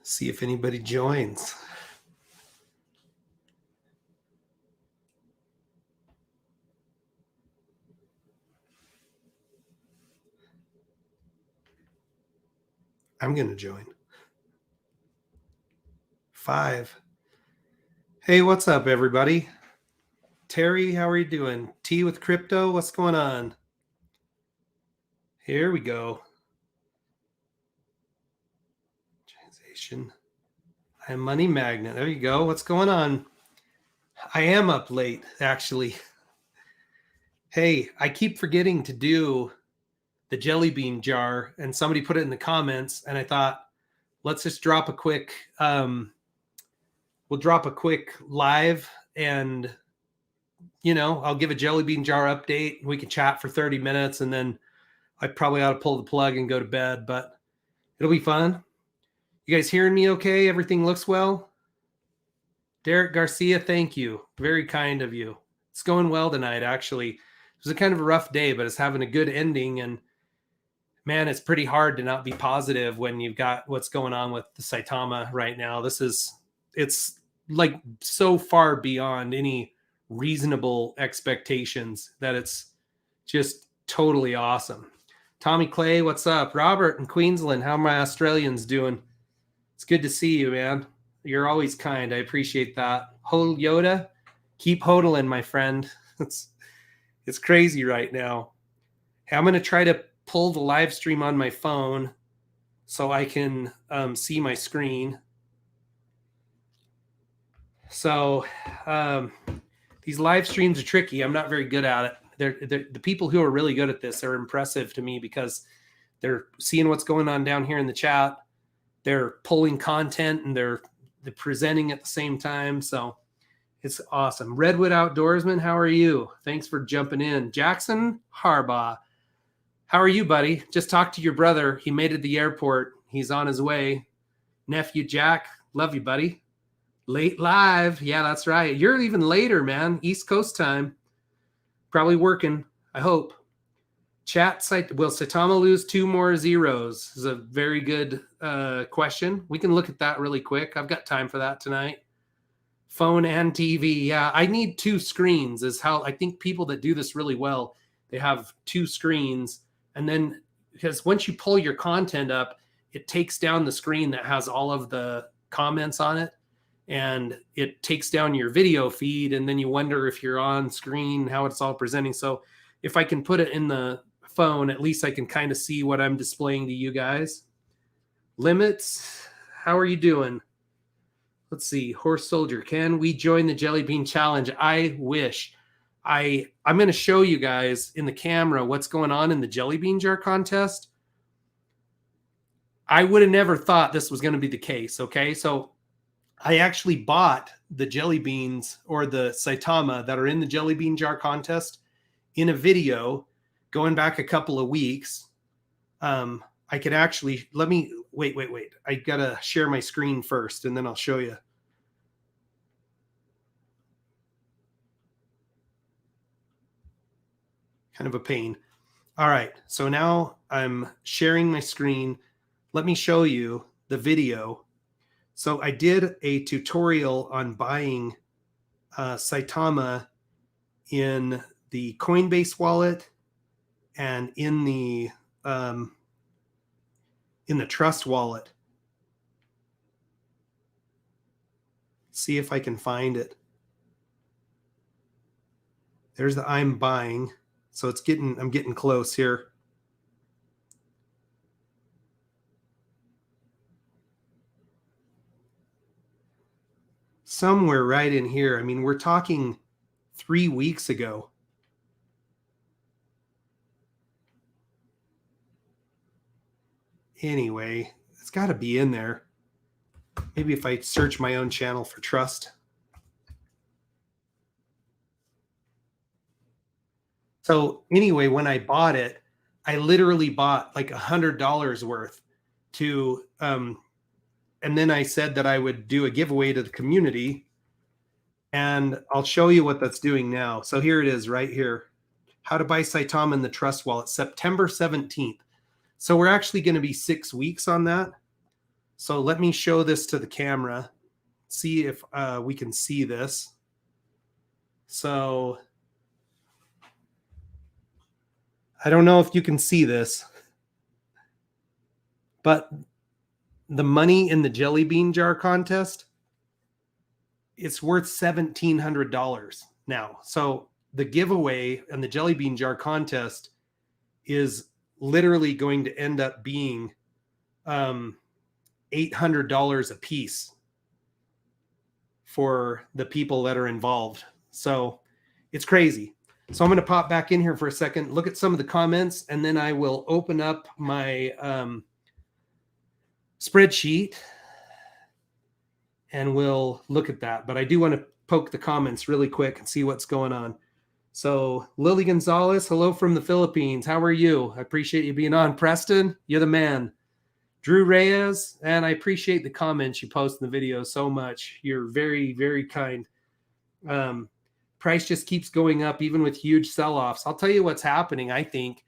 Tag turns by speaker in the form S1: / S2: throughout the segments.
S1: See if anybody joins. I'm going to join. 5. Hey, what's up, everybody? Terry, how are you doing? T with crypto, what's going on? Here we go. Translation. I'm Money Magnet. There you go. What's going on? I am up late, actually. Hey, I keep forgetting to do the Jellybean Jar, and somebody put it in the comments, and I thought, let's just drop a quick we'll drop a quick live, and I'll give a Jellybean Jar update. We can chat for 30 minutes, and then I probably ought to pull the plug and go to bed, but it'll be fun. You guys hearing me okay? Everything looks well? Derek Garcia, thank you. Very kind of you. It's going well tonight, actually. It was a kind of a rough day, but it's having a good ending, and man, it's pretty hard to not be positive when you've got what's going on with the Saitama right now. It's like so far beyond any reasonable expectations that it's just totally awesome. Tommy Clay, what's up? Robert in Queensland, how are my Australians doing? It's good to see you, man. You're always kind. I appreciate that. Hodl Yoda, keep hodling, my friend. It's crazy right now. Hey, I'm going to try to pull the live stream on my phone so I can see my screen. So these live streams are tricky. I'm not very good at it. The people who are really good at this are impressive to me because they're seeing what's going on down here in the chat. They're pulling content and they're presenting at the same time. So it's awesome. Redwood Outdoorsman, how are you? Thanks for jumping in. Jackson Harbaugh, how are you, buddy? Just talked to your brother. He made it to the airport. He's on his way. Nephew Jack, love you, buddy. Late live. Yeah, that's right. You're even later, man. East Coast time. Probably working, I hope. Chat site. Will Saitama lose 2 more zeros? This is a very good question. We can look at that really quick. I've got time for that tonight. Phone and TV. Yeah, I need 2 screens is how I think people that do this really well, they have 2 screens. And then because once you pull your content up, it takes down the screen that has all of the comments on it. And it takes down your video feed, and then you wonder if you're on screen, how it's all presenting. So if I can put it in the phone, at least I can kind of see what I'm displaying to you guys. Limits, how are you doing? Let's see. Horse Soldier, can we join the Jellybean Challenge? I wish. I'm going to show you guys in the camera what's going on in the Jellybean Jar contest. I would have never thought this was going to be the case, okay? So I actually bought the jelly beans or the Saitama that are in the Jellybean Jar contest in a video going back a couple of weeks. I could actually, wait. I got to share my screen first and then I'll show you. Kind of a pain. All right. So now I'm sharing my screen. Let me show you the video. So I did a tutorial on buying Saitama in the Coinbase wallet and in the Trust wallet. See if I can find it. There's the I'm buying. So I'm getting close here. Somewhere right in here. I mean, we're talking 3 weeks ago. Anyway, it's got to be in there. Maybe if I search my own channel for Trust. So anyway, when I bought it, I literally bought like $100 worth to and then I said that I would do a giveaway to the community, and I'll show you what that's doing now. So here it is right here. How to buy Saitama in the Trust wallet, September 17th. So we're actually going to be 6 weeks on that. So let me show this to the camera. See if we can see this. So I don't know if you can see this, but the money in the Jellybean Jar contest, it's worth $1,700 now. So the giveaway and the Jellybean Jar contest is literally going to end up being $800 a piece for the people that are involved. So it's crazy. So I'm going to pop back in here for a second, look at some of the comments, and then I will open up my spreadsheet and we'll look at that. But I do want to poke the comments really quick and see what's going on. So Lily Gonzalez, hello from the Philippines. How are you? I appreciate you being on. Preston, you're the man. Drew Reyes, and I appreciate the comments you post in the video so much. You're very, very kind. Price just keeps going up, even with huge sell-offs. I'll tell you what's happening. I think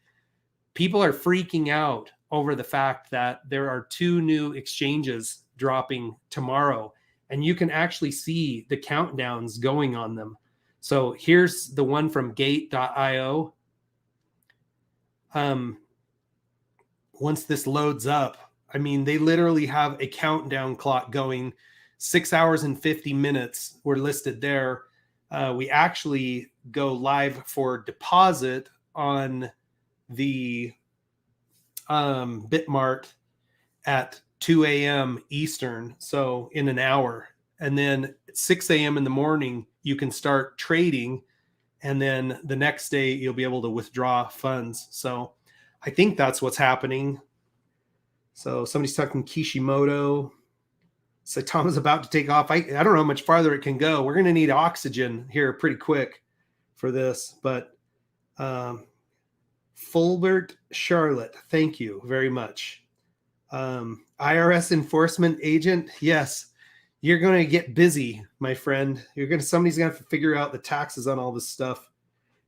S1: people are freaking out over the fact that there are 2 new exchanges dropping tomorrow, and you can actually see the countdowns going on them. So here's the one from gate.io. Once this loads up, I mean, they literally have a countdown clock going. 6 hours and 50 minutes were listed there. We actually go live for deposit on the Bitmart at 2 a.m. Eastern, so in an hour. And then at 6 a.m. in the morning, you can start trading. And then the next day, you'll be able to withdraw funds. So I think that's what's happening. So somebody's talking Kishimoto. Saitama's about to take off. I don't know how much farther it can go. We're going to need oxygen here pretty quick for this. But Fulbert Charlotte, thank you very much. IRS enforcement agent, yes, you're going to get busy, my friend. Somebody's going to have to figure out the taxes on all this stuff.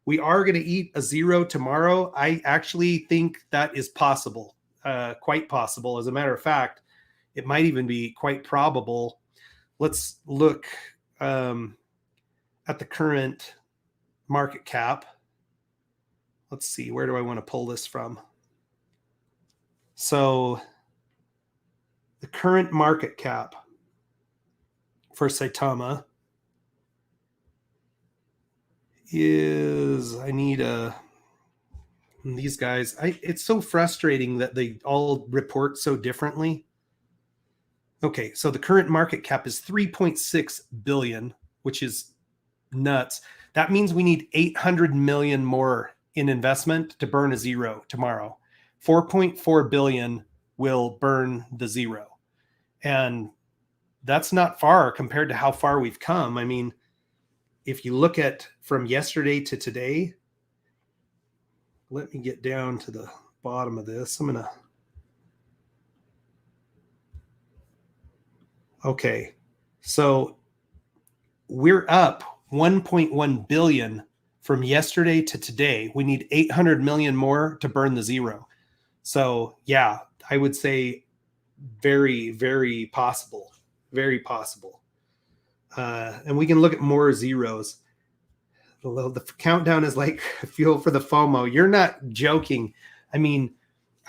S1: We are going to eat a 0 tomorrow. I actually think that is possible, quite possible. As a matter of fact, it might even be quite probable. Let's look at the current market cap. Let's see, where do I want to pull this from? So the current market cap for Saitama is, these guys, it's so frustrating that they all report so differently. Okay, so the current market cap is 3.6 billion, which is nuts. That means we need 800 million more in investment to burn a 0 tomorrow. 4.4 billion will burn the 0. And that's not far compared to how far we've come. I mean, if you look at from yesterday to today, let me get down to the bottom of this. Okay, so we're up 1.1 billion from yesterday to today. We need 800 million more to burn the 0. So yeah, I would say very, very possible. Very possible. And we can look at more zeros. The countdown is like fuel for the FOMO. You're not joking. I mean,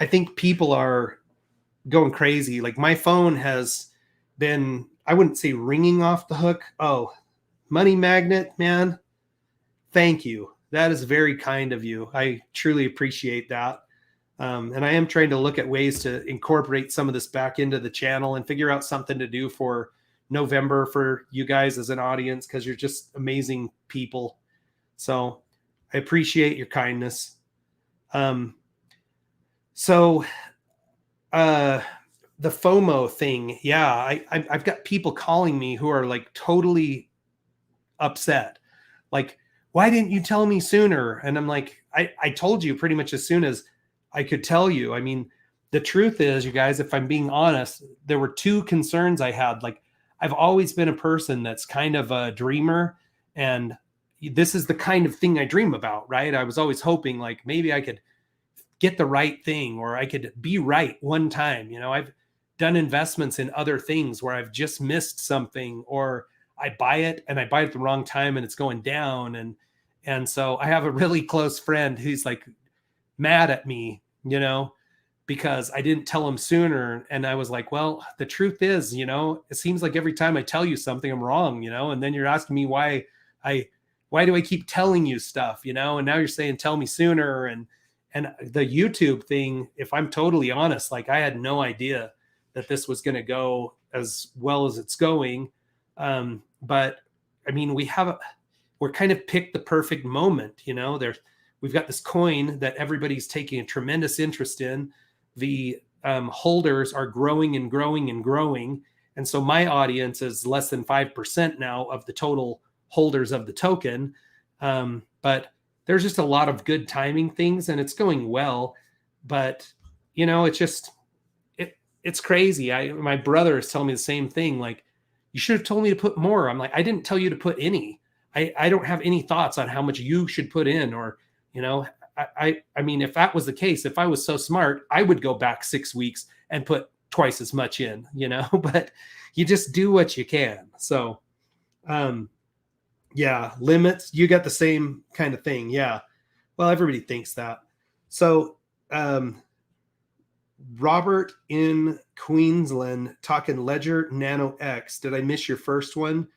S1: I think people are going crazy. Like my phone has been, I wouldn't say ringing off the hook. Oh, Money Magnet, man. Thank you. That is very kind of you. I truly appreciate that. And I am trying to look at ways to incorporate some of this back into the channel and figure out something to do for November for you guys as an audience, because you're just amazing people. So I appreciate your kindness. So the FOMO thing, yeah, I've got people calling me who are like totally upset. Like, why didn't you tell me sooner? And I'm like, I told you pretty much as soon as I could tell you. I mean, the truth is, you guys, if I'm being honest, there were 2 concerns I had. Like, I've always been a person that's kind of a dreamer, and this is the kind of thing I dream about, right? I was always hoping like maybe I could get the right thing, or I could be right one time. You know, I've done investments in other things where I've just missed something, or I buy it and I buy it at the wrong time and it's going down. And so I have a really close friend who's like mad at me, because I didn't tell him sooner. And I was like, well, the truth is, it seems like every time I tell you something, I'm wrong, and then you're asking me why do I keep telling you stuff, and now you're saying, tell me sooner. And the YouTube thing, if I'm totally honest, like I had no idea that this was going to go as well as it's going. But I mean, we're kind of picked the perfect moment, we've got this coin that everybody's taking a tremendous interest in. The holders are growing and growing and growing. And so my audience is less than 5% now of the total holders of the token. But there's just a lot of good timing things and it's going well. But, it's crazy. My brother is telling me the same thing. Like, you should have told me to put more. I'm like, I didn't tell you to put any. I don't have any thoughts on how much you should put in, or, I mean, if that was the case, if I was so smart, I would go back 6 weeks and put twice as much in, but you just do what you can. So, yeah, limits, you got the same kind of thing. Yeah. Well, everybody thinks that. So, Robert in Queensland talking Ledger Nano X. Did I miss your first one?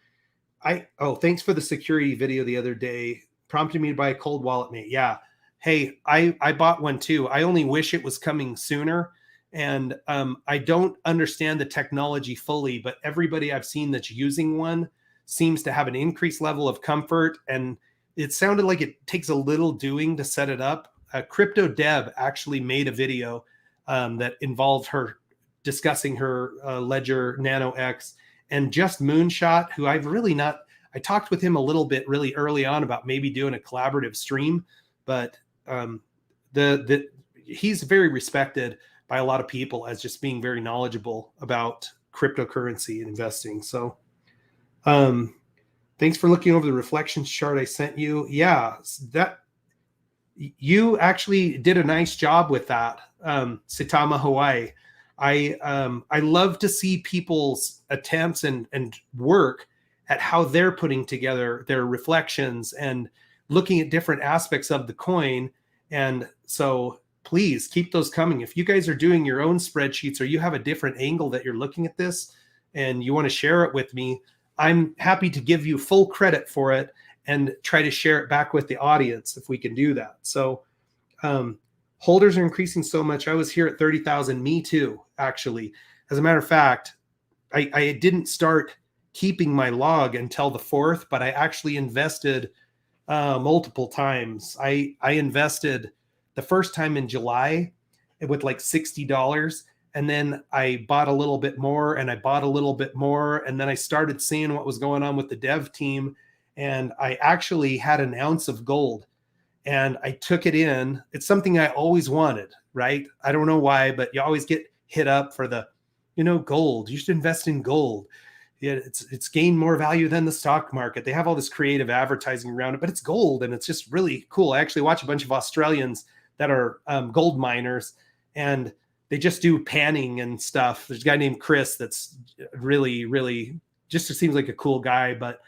S1: Thanks for the security video the other day. Prompted me to buy a cold wallet, mate. Yeah. Hey, I bought one too. I only wish it was coming sooner. And I don't understand the technology fully, but everybody I've seen that's using one seems to have an increased level of comfort. And it sounded like it takes a little doing to set it up. Crypto Deb actually made a video that involved her discussing her Ledger Nano X, and Just Moonshot, who I talked with him a little bit really early on about maybe doing a collaborative stream, but he's very respected by a lot of people as just being very knowledgeable about cryptocurrency and investing. So thanks for looking over the reflections chart I sent you. Yeah, that you actually did a nice job with that, Saitama Hawaii. I love to see people's attempts and work at how they're putting together their reflections and looking at different aspects of the coin. And so please keep those coming. If you guys are doing your own spreadsheets or you have a different angle that you're looking at this and you want to share it with me, I'm happy to give you full credit for it and try to share it back with the audience if we can do that. So holders are increasing so much. I was here at 30,000. Me too, actually. As a matter of fact, I didn't start keeping my log until the 4th, but I actually invested multiple times. I invested the first time in July with like $60. And then I bought a little bit more and I bought a little bit more. And then I started seeing what was going on with the dev team. And I actually had an ounce of gold and I took it in. It's something I always wanted, right? I don't know why, but you always get hit up for the, gold. You should invest in gold. Yeah, it's gained more value than the stock market. They have all this creative advertising around it, but it's gold and it's just really cool. I actually watch a bunch of Australians that are gold miners and they just do panning and stuff. There's a guy named Chris that's really, really just seems like a cool guy, but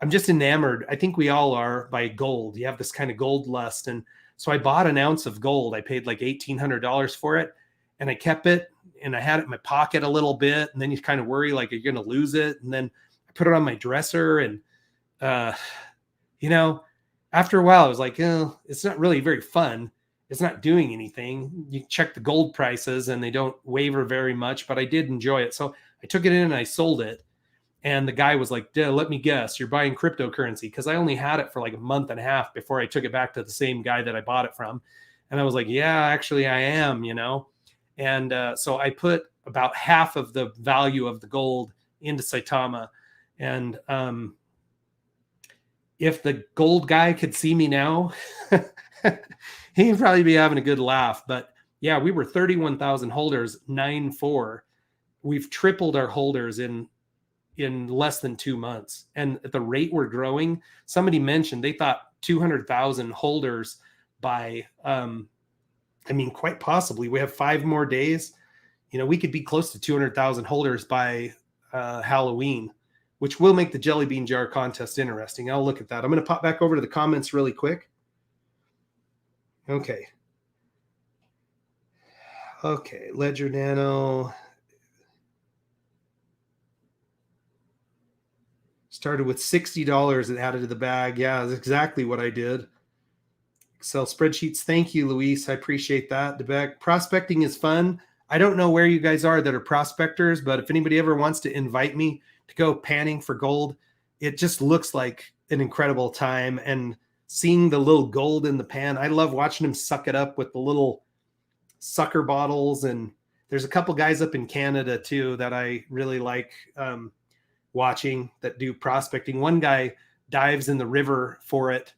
S1: I'm just enamored. I think we all are by gold. You have this kind of gold lust. And so I bought an ounce of gold. I paid like $1,800 for it and I kept it and I had it in my pocket a little bit. And then you kind of worry like you're going to lose it. And then I put it on my dresser and, after a while I was like, it's not really very fun. It's not doing anything. You check the gold prices and they don't waver very much, but I did enjoy it. So I took it in and I sold it. And the guy was like, let me guess, you're buying cryptocurrency. Because I only had it for like a month and a half before I took it back to the same guy that I bought it from. And I was like, yeah, actually I am, And so I put about half of the value of the gold into Saitama. And if the gold guy could see me now, he'd probably be having a good laugh. But yeah, we were 31,000 holders, 9.4. We've tripled our holders in less than 2 months. And at the rate we're growing, somebody mentioned they thought 200,000 holders by, quite possibly we have 5 more days. you know, we could be close to 200,000 holders by Halloween, which will make the Jellybean Jar contest interesting. I'll look at that. I'm going to pop back over to the comments really quick. Okay. Okay, Ledger Nano. Started with $60 and added to the bag. Yeah, that's exactly what I did. Excel spreadsheets. Thank you, Luis. I appreciate that. The bag prospecting is fun. I don't know where you guys are that are prospectors, but if anybody ever wants to invite me to go panning for gold, it just looks like an incredible time. And seeing the little gold in the pan, I love watching them suck it up with the little sucker bottles. And there's a couple guys up in Canada too that I really like watching that do prospecting. One guy dives in the river for it.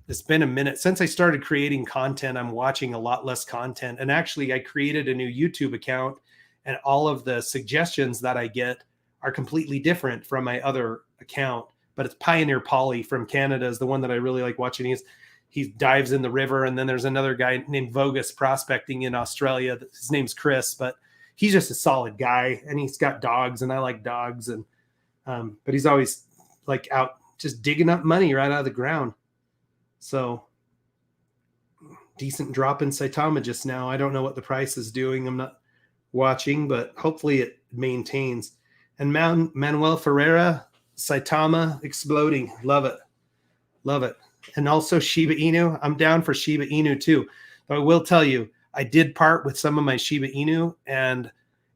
S1: It's been a minute since I started creating content. I'm watching a lot less content. And actually I created a new YouTube account, and all of the suggestions that I get are completely different from my other account, but it's Pioneer Polly from Canada is the one that I really like watching. He dives in the river. And then there's another guy named Vogus prospecting in Australia. His name's Chris, but he's just a solid guy, and he's got dogs, and I like dogs. And, but he's always like out just digging up money right out of the ground. So decent drop in Saitama just now. I don't know what the price is doing. I'm not watching, but hopefully it maintains. And Manuel Ferreira, Saitama exploding. Love it. Love it. And also Shiba Inu. I'm down for Shiba Inu too. But I will tell you, I did part with some of my Shiba Inu, and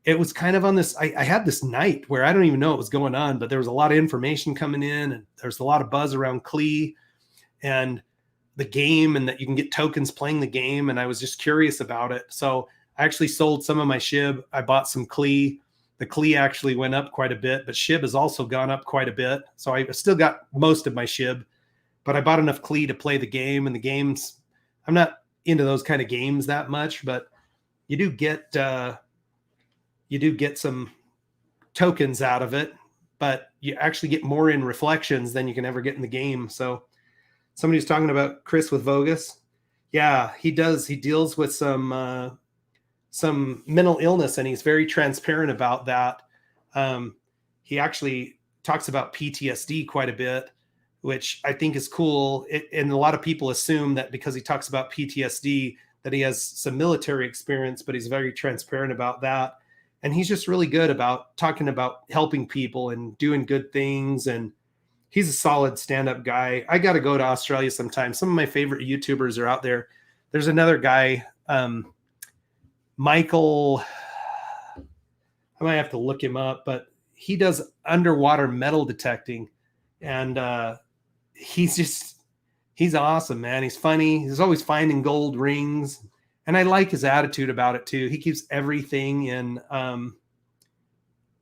S1: it was kind of on this, I had this night where I don't even know what was going on, but there was a lot of information coming in, and there's a lot of buzz around Klee and the game, and that you can get tokens playing the game. And I was just curious about it. So I actually sold some of my SHIB. I bought some Klee. The Klee actually went up quite a bit, but SHIB has also gone up quite a bit. So I still got most of my SHIB, but I bought enough Klee to play the game. And the games, I'm not into those kind of games that much, but you do get some tokens out of it, but you actually get more in reflections than you can ever get in the game. So somebody's talking about Chris with Vogus. Yeah, he does. He deals with some mental illness, and he's very transparent about that. He actually talks about PTSD quite a bit, which I think is cool. And a lot of people assume that because he talks about PTSD that he has some military experience, but he's very transparent about that. And he's just really good about talking about helping people and doing good things. And he's a solid stand-up guy. I got to go to Australia sometime. Some of my favorite YouTubers are out there. There's another guy, Michael, I might have to look him up, but he does underwater metal detecting. And he's awesome, man. He's funny. He's always finding gold rings. And I like his attitude about it too. He keeps everything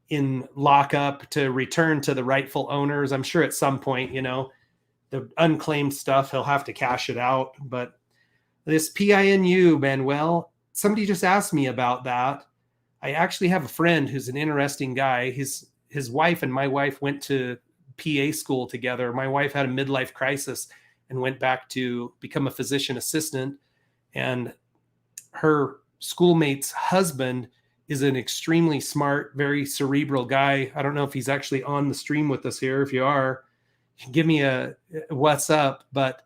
S1: in lockup to return to the rightful owners. I'm sure at some point, you know, the unclaimed stuff, he'll have to cash it out. But this PINU, Manuel, somebody just asked me about that. I actually have a friend who's an interesting guy. His wife and my wife went to PA school together. My wife had a midlife crisis and went back to become a physician assistant. And her schoolmate's husband is an extremely smart, very cerebral guy. I don't know if he's actually on the stream with us here. If you are, give me a what's up. But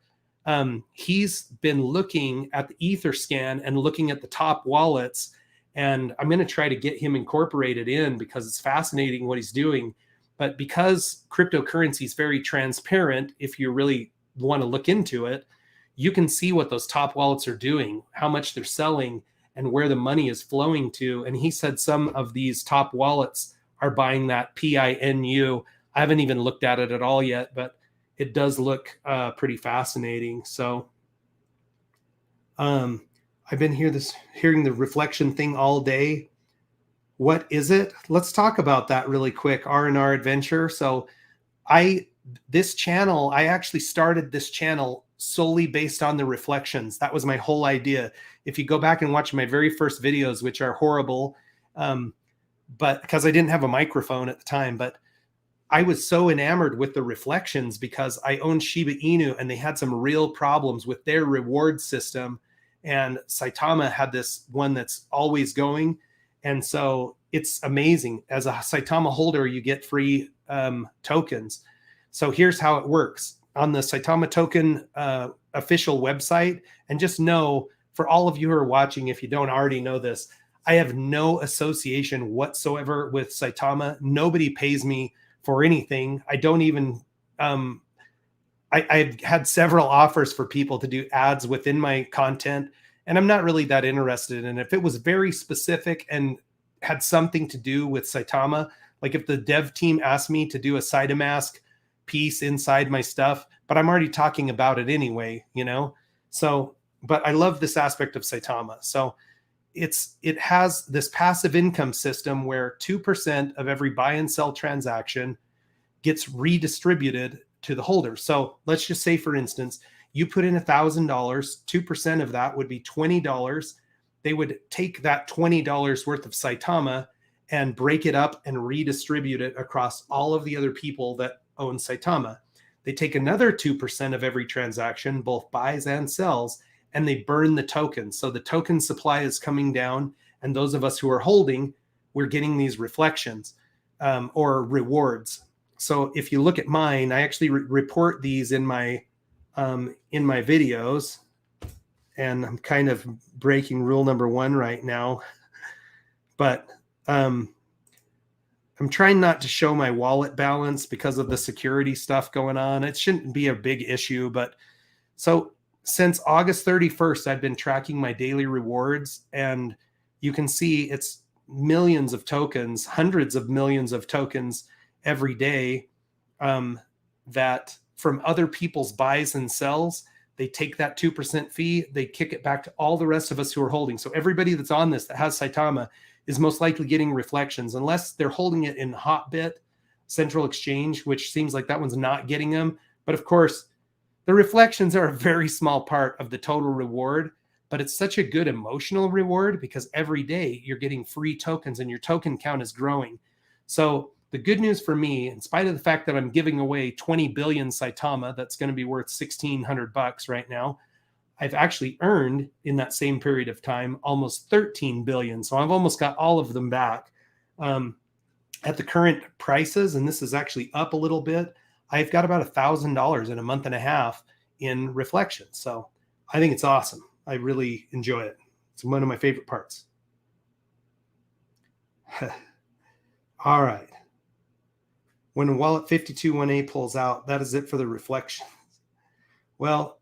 S1: he's been looking at the Etherscan and looking at the top wallets. And I'm going to try to get him incorporated in because it's fascinating what he's doing. But because cryptocurrency is very transparent, if you really want to look into it, you can see what those top wallets are doing, how much they're selling, and where the money is flowing to. And he said some of these top wallets are buying that PINU. I haven't even looked at it at all yet, but it does look pretty fascinating. So I've been hearing the reflection thing all day. What is it? Let's talk about that really quick. R&R Adventure. So this channel, I actually started this channel solely based on the reflections. That was my whole idea. If you go back and watch my very first videos, which are horrible, but because I didn't have a microphone at the time, but I was so enamored with the reflections because I owned Shiba Inu and they had some real problems with their reward system. And Saitama had this one that's always going. And so it's amazing. As a Saitama holder, you get free tokens. So here's how it works on the Saitama token official website. And just know, for all of you who are watching, if you don't already know this, I have no association whatsoever with Saitama. Nobody pays me for anything. I don't even, I've had several offers for people to do ads within my content, and I'm not really that interested in it. If it was very specific and had something to do with Saitama, like if the dev team asked me to do a Saitamask piece inside my stuff, but I'm already talking about it anyway, you know? So, but I love this aspect of Saitama. So it has this passive income system where 2% of every buy and sell transaction gets redistributed to the holder. So let's just say, for instance, you put in $1,000, 2% of that would be $20. They would take that $20 worth of Saitama and break it up and redistribute it across all of the other people that own Saitama. They take another 2% of every transaction, both buys and sells, and they burn the tokens. So the token supply is coming down, and those of us who are holding, we're getting these reflections or rewards. So if you look at mine, I actually report these in my videos, and I'm kind of breaking rule number 1 right now, but I'm trying not to show my wallet balance because of the security stuff going on. It shouldn't be a big issue, but so since August 31st, I've been tracking my daily rewards, and you can see it's millions of tokens, hundreds of millions of tokens every day that from other people's buys and sells. They take that 2% fee, they kick it back to all the rest of us who are holding. So everybody that's on this that has Saitama is most likely getting reflections, unless they're holding it in Hotbit Central Exchange, which seems like that one's not getting them. But of course, the reflections are a very small part of the total reward, but it's such a good emotional reward because every day you're getting free tokens and your token count is growing. So the good news for me, in spite of the fact that I'm giving away 20 billion Saitama, that's going to be worth $1,600 right now, I've actually earned in that same period of time almost 13 billion. So I've almost got all of them back. At the current prices, and this is actually up a little bit, I've got about $1,000 in a month and a half in reflections. So I think it's awesome. I really enjoy it. It's one of my favorite parts. All right. When wallet 521A pulls out, that is it for the reflections. Well,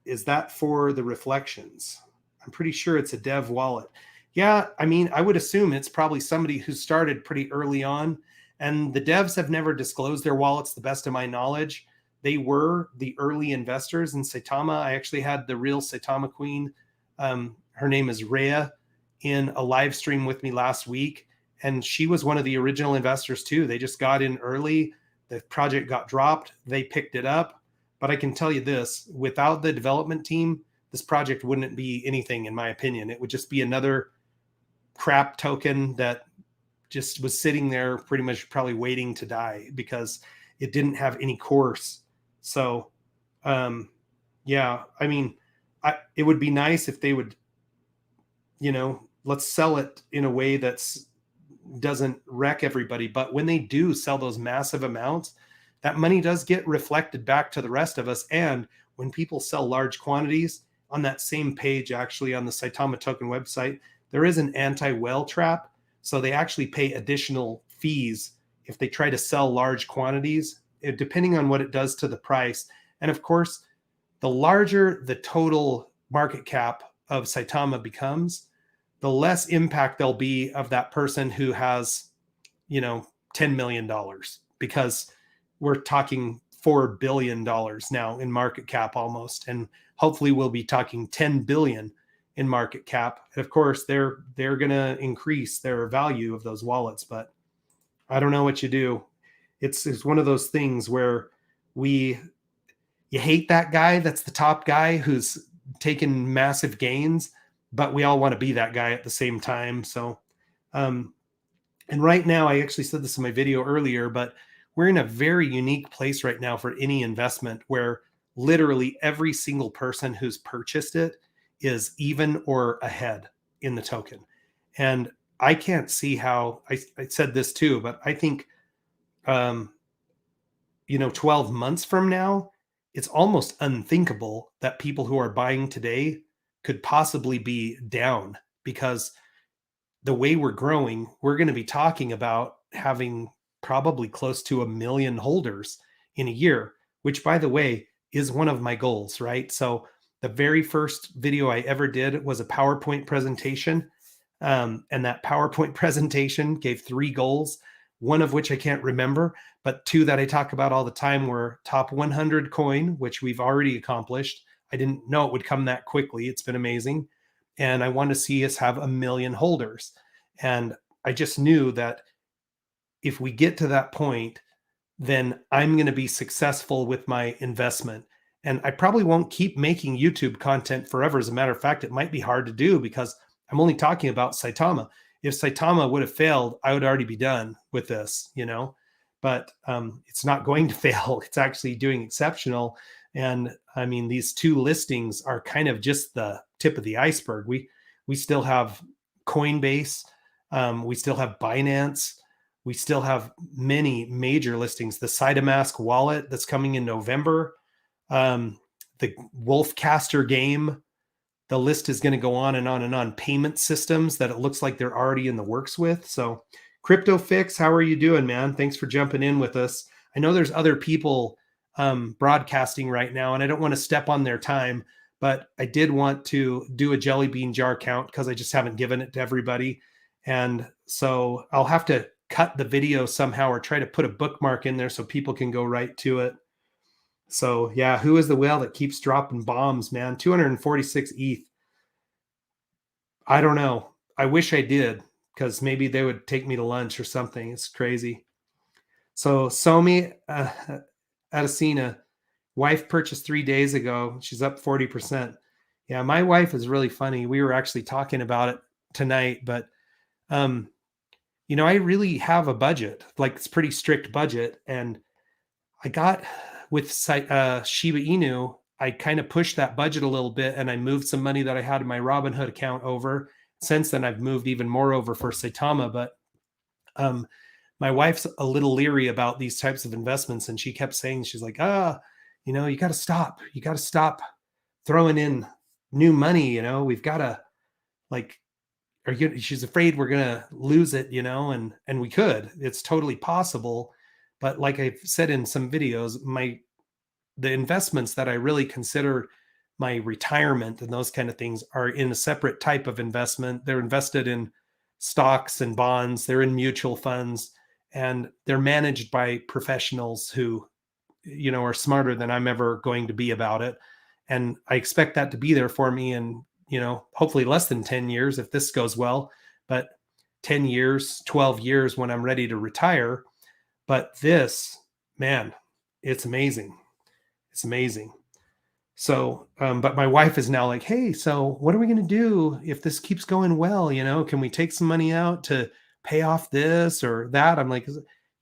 S1: is that for the reflections? I'm pretty sure it's a dev wallet. Yeah, I mean, I would assume it's probably somebody who started pretty early on, and the devs have never disclosed their wallets, the best of my knowledge. They were the early investors in Saitama. I actually had the real Saitama queen, her name is Rhea, in a live stream with me last week. And she was one of the original investors too. They just got in early. The project got dropped. They picked it up. But I can tell you this, without the development team, this project wouldn't be anything, in my opinion. It would just be another crap token that just was sitting there pretty much probably waiting to die because it didn't have any course. So, yeah, I mean, it would be nice if they would, let's sell it in a way that's doesn't wreck everybody. But when they do sell those massive amounts, that money does get reflected back to the rest of us. And when people sell large quantities, on that same page, actually on the Saitama token website, there is an anti-whale trap. So they actually pay additional fees if they try to sell large quantities, depending on what it does to the price. And of course, the larger the total market cap of Saitama becomes, the less impact there'll be of that person who has, $10 million, because we're talking $4 billion now in market cap almost. And hopefully we'll be talking 10 billion in market cap. And of course, they're going to increase their value of those wallets, but I don't know what you do. It's one of those things where you hate that guy that's the top guy who's taken massive gains, but we all want to be that guy at the same time. So, and right now, I actually said this in my video earlier, but we're in a very unique place right now for any investment where literally every single person who's purchased it is even or ahead in the token. And I can't see how I said this too, but I think, um, 12 months from now, it's almost unthinkable that people who are buying today could possibly be down because the way we're growing, we're going to be talking about having probably close to 1 million holders in a year, which, by the way, is one of my goals, right? So, the very first video I ever did was a PowerPoint presentation. And that PowerPoint presentation gave 3 goals, one of which I can't remember, but 2 that I talk about all the time were top 100 coin, which we've already accomplished. I didn't know it would come that quickly. It's been amazing. And I want to see us have 1 million holders. And I just knew that if we get to that point, then I'm going to be successful with my investment. And I probably won't keep making YouTube content forever. As a matter of fact, it might be hard to do because I'm only talking about Saitama. If Saitama would have failed, I would already be done with this. But it's not going to fail. It's actually doing exceptional. And I mean, these 2 listings are kind of just the tip of the iceberg. We still have Coinbase, we still have Binance, we still have many major listings. The Cytomask wallet that's coming in November, the Wolfcaster game. The list is going to go on and on and on. Payment systems that it looks like they're already in the works with. So, Crypto Fix, how are you doing, man? Thanks for jumping in with us. I know there's other people broadcasting right now, and I don't want to step on their time, but I did want to do a Jellybean Jar count because I just haven't given it to everybody. And so I'll have to cut the video somehow or try to put a bookmark in there so people can go right to it. So yeah, who is the whale that keeps dropping bombs, man? 246 ETH. I don't know. I wish I did because maybe they would take me to lunch or something. It's crazy. So Somi Adesina, wife purchased 3 days ago. She's up 40%. Yeah, my wife is really funny. We were actually talking about it tonight, but I really have a budget, like it's pretty strict budget. And I got with Shiba Inu, I kind of pushed that budget a little bit and I moved some money that I had in my Robinhood account over. Since then, I've moved even more over for Saitama. But my wife's a little leery about these types of investments. And she kept saying, she's like, you got to stop. You got to stop throwing in new money. We've got to like, she's afraid we're going to lose it, and we could. It's totally possible. But like I've said in some videos, the investments that I really consider my retirement and those kind of things are in a separate type of investment. They're invested in stocks and bonds, they're in mutual funds, and they're managed by professionals who, are smarter than I'm ever going to be about it. And I expect that to be there for me in, hopefully less than 10 years if this goes well, but 10 years, 12 years when I'm ready to retire. But this, man, it's amazing. It's amazing. So, but my wife is now like, hey, so what are we going to do if this keeps going well? Can we take some money out to pay off this or that? I'm like,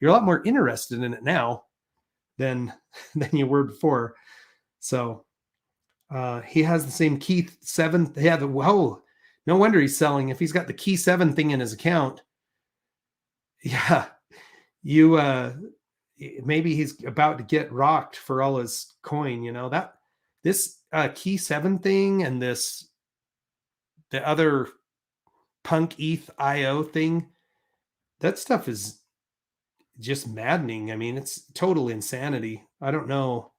S1: you're a lot more interested in it now than you were before. So he has the same key 7. Yeah, no wonder he's selling. If he's got the key 7 thing in his account, yeah, you maybe he's about to get rocked for all his coin. That this key 7 thing and the other punk ETH IO thing, that stuff is just maddening. I mean, it's total insanity. I don't know.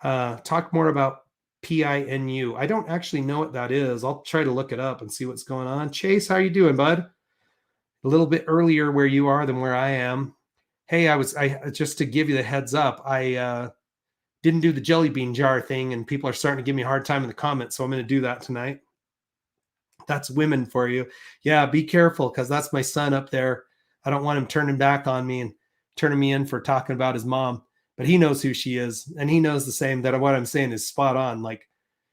S1: Talk more about PINU. I don't actually know what that is. I'll try to look it up and see what's going on. Chase, how you doing, bud? A little bit earlier where you are than where I am. Hey, I just to give you the heads up, I didn't do the Jellybean Jar thing, and people are starting to give me a hard time in the comments, so I'm going to do that tonight. That's women for you. Yeah, be careful because that's my son up there. I don't want him turning back on me and turning me in for talking about his mom. But he knows who she is, and he knows the same, that what I'm saying is spot on. Like,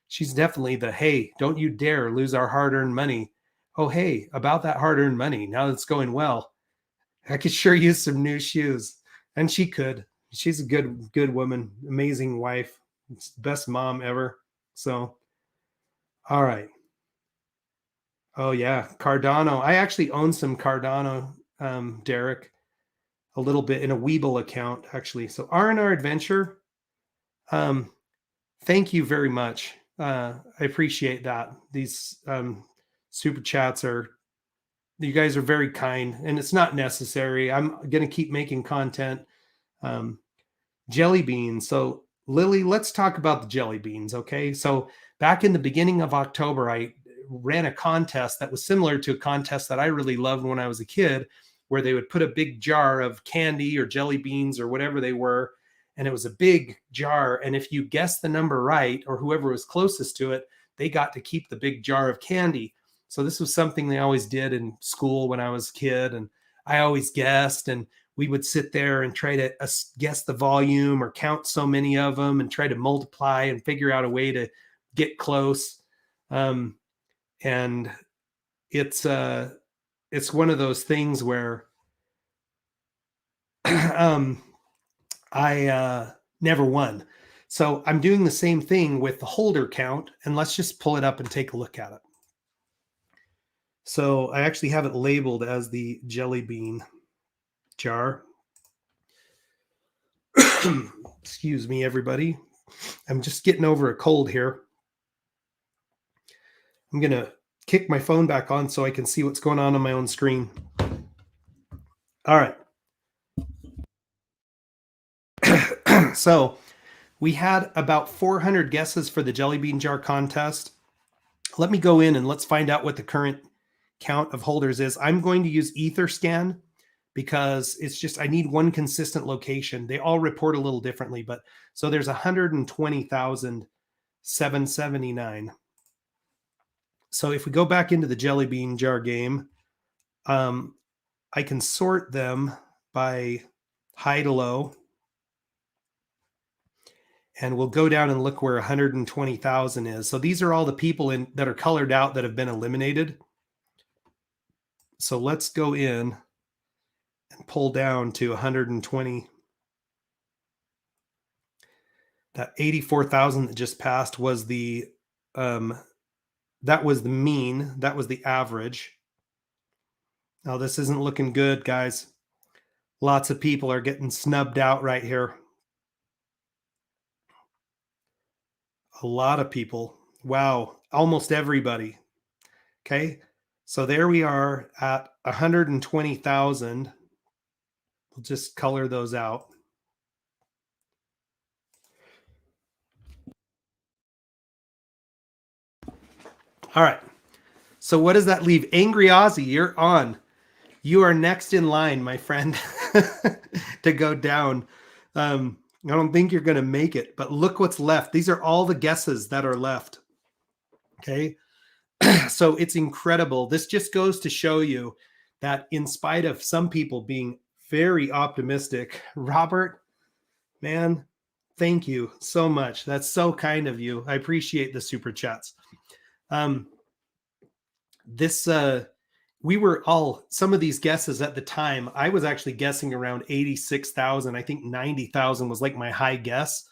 S1: she's definitely the, hey, don't you dare lose our hard-earned money. Oh, hey, about that hard-earned money, now that it's going well, I could sure use some new shoes. And she could. She's a good woman, amazing wife, best mom ever. So, all right. Oh yeah, Cardano. I actually own some Cardano, Derek, a little bit in a Weeble account actually. So R&R Adventure, um, thank you very much. I appreciate that. These super chats are, you guys are very kind, and it's not necessary. I'm gonna keep making content. Um, jelly beans. So Lily, let's talk about the jelly beans. Okay. So back in the beginning of October, I ran a contest that was similar to a contest that I really loved when I was a kid, where they would put a big jar of candy or jelly beans or whatever they were. And it was a big jar. And if you guessed the number right, or whoever was closest to it, they got to keep the big jar of candy. So this was something they always did in school when I was a kid. And I always guessed. And we would sit there and try to guess the volume or count so many of them and try to multiply and figure out a way to get close. And it's one of those things where I never won. So I'm doing the same thing with the holder count, and let's just pull it up and take a look at it. So I actually have it labeled as the Jellybean Jar. Excuse me, everybody. I'm just getting over a cold here. I'm going to kick my phone back on so I can see what's going on my own screen. All right. So we had about 400 guesses for the Jellybean Jar contest. Let me go in and let's find out what the current count of holders is. I'm going to use Etherscan because it's just, I need one consistent location. They all report a little differently, but so there's 120,779. So if we go back into the Jellybean Jar game, I can sort them by high to low. And we'll go down and look where 120,000 is. So these are all the people that are colored out that have been eliminated. So let's go in and pull down to 120. That 84,000 that just passed was the that was the mean, that was the average. Now this isn't looking good, guys. Lots of people are getting snubbed out right here. A lot of people. Wow, almost everybody. Okay, so there we are at 120,000. We'll just color those out. All right. So what does that leave? Angry Aussie, you're on. You are next in line, my friend, to go down. I don't think you're going to make it, but look what's left. These are all the guesses that are left. Okay. So it's incredible. This just goes to show you that in spite of some people being very optimistic, Robert, man, thank you so much. That's so kind of you. I appreciate the super chats. We were all, some of these guesses at the time, I was actually guessing around 86,000. I think 90,000 was like my high guess.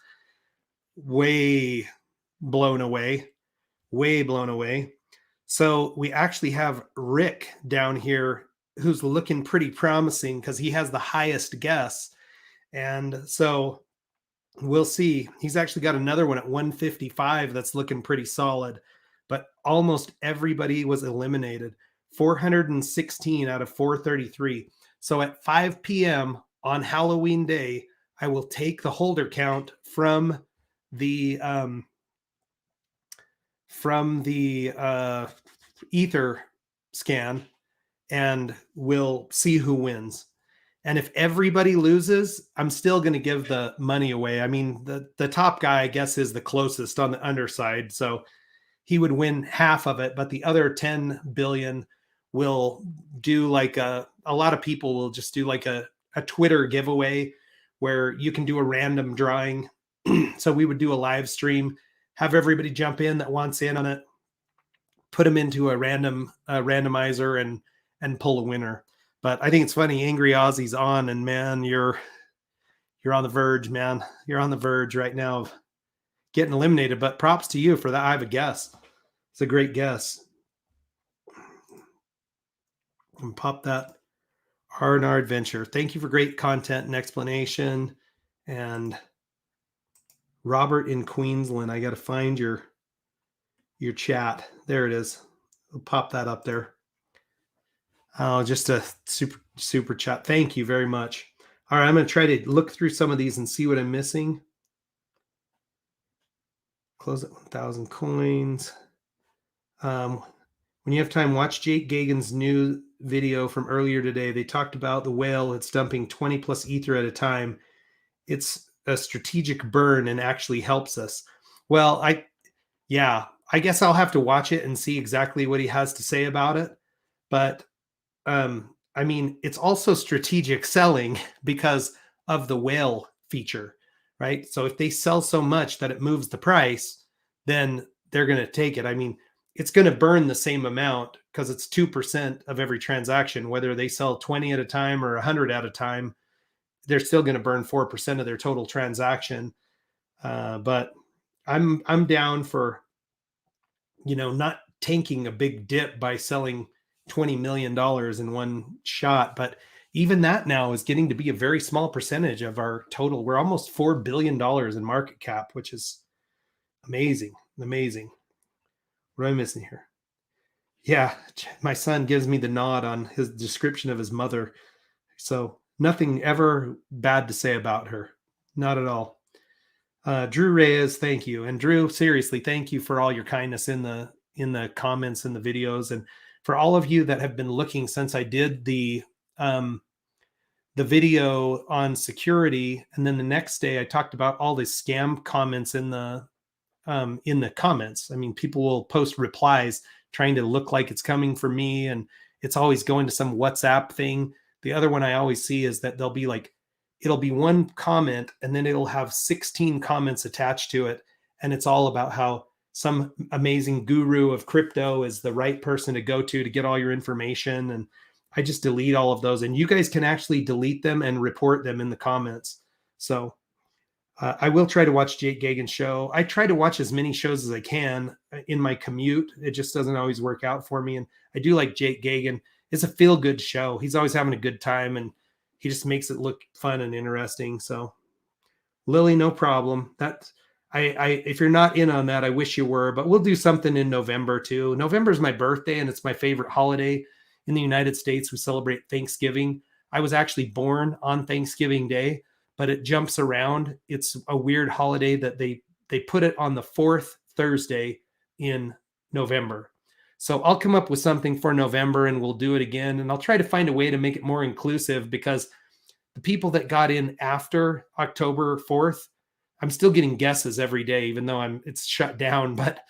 S1: Way blown away. Way blown away. So we actually have Rick down here who's looking pretty promising because he has the highest guess. And so we'll see. He's actually got another one at 155 that's looking pretty solid. But almost everybody was eliminated. 416 out of 433. So at 5 p.m. on Halloween Day, I will take the holder count from the Ether scan, and we'll see who wins. And if everybody loses, I'm still going to give the money away. I mean, the top guy, I guess, is the closest on the underside. So he would win half of it, but the other 10 billion will do like a lot of people will just do like a Twitter giveaway where you can do a random drawing. So we would do a live stream, have everybody jump in that wants in on it, put them into a randomizer and pull a winner. But I think it's funny. Angry Aussie's on, and man, you're on the verge, man. You're on the verge right now of getting eliminated. But props to you for that. I have a guess. It's a great guess. And pop that R&R Adventure. Thank you for great content and explanation. And Robert in Queensland, I got to find your chat. There it is. We'll pop that up there. Oh, just a super chat. Thank you very much. All right, I'm going to try to look through some of these and see what I'm missing. Close at 1,000 coins. When you have time, watch Jake Gagan's new video from earlier today. They talked about the whale. It's dumping 20 plus ether at a time. It's a strategic burn and actually helps us. Well, I guess I'll have to watch it and see exactly what he has to say about it. But I mean, it's also strategic selling because of the whale feature, right? So if they sell so much that it moves the price, then they're going to take it. I mean, it's going to burn the same amount because it's 2% of every transaction, whether they sell 20 at a time or 100 at a time, they're still going to burn 4% of their total transaction. But I'm down for, not tanking a big dip by selling $20 million in one shot. But even that now is getting to be a very small percentage of our total. We're almost $4 billion in market cap, which is amazing. What am I missing here? Yeah, my son gives me the nod on his description of his mother. So nothing ever bad to say about her. Not at all. Drew Reyes, thank you. And Drew, seriously, thank you for all your kindness in the comments and the videos. And for all of you that have been looking since I did the video on security. And then the next day I talked about all the scam comments in the comments. I mean, people will post replies trying to look like it's coming from me, and it's always going to some WhatsApp thing. The other one I always see is that it'll be one comment and then it'll have 16 comments attached to it. And it's all about how some amazing guru of crypto is the right person to go to get all your information. And I just delete all of those, and you guys can actually delete them and report them in the comments. So I will try to watch Jake Gagan's show. I try to watch as many shows as I can in my commute. It just doesn't always work out for me. And I do like Jake Gagan. It's a feel-good show. He's always having a good time, and he just makes it look fun and interesting. So, Lily, no problem. If you're not in on that, I wish you were. But we'll do something in November too. November is my birthday, and it's my favorite holiday in the United States. We celebrate Thanksgiving. I was actually born on Thanksgiving Day, but it jumps around. It's a weird holiday that they put it on the fourth Thursday in November. So I'll come up with something for November and we'll do it again. And I'll try to find a way to make it more inclusive, because the people that got in after October 4th, I'm still getting guesses every day, even though it's shut down. But,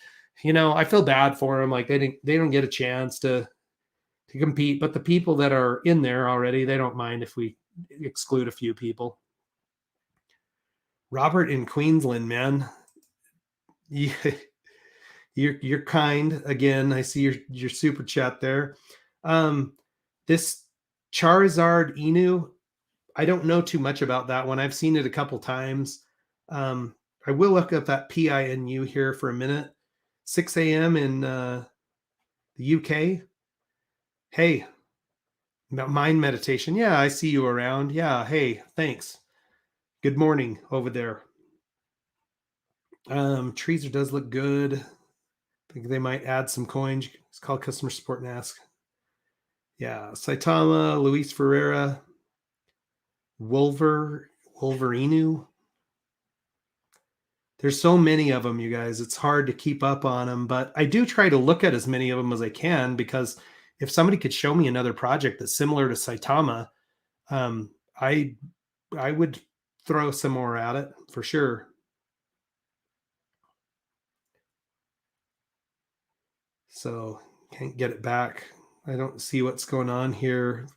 S1: I feel bad for them. Like they don't get a chance to compete. But the people that are in there already, they don't mind if we exclude a few people. Robert in Queensland, man. You're kind. Again, I see your super chat there. This Charizard Inu, I don't know too much about that one. I've seen it a couple times. I will look up that PINU here for a minute. 6 a.m. in the UK. Hey, mind meditation. Yeah, I see you around. Yeah, hey, thanks. Good morning over there. Treeser does look good. I think they might add some coins. It's called customer support and ask. Yeah, Saitama, Luis Ferreira, Wolverinu. There's so many of them, you guys. It's hard to keep up on them, but I do try to look at as many of them as I can, because if somebody could show me another project that's similar to Saitama, I would throw some more at it for sure. So can't get it back. I don't see what's going on here.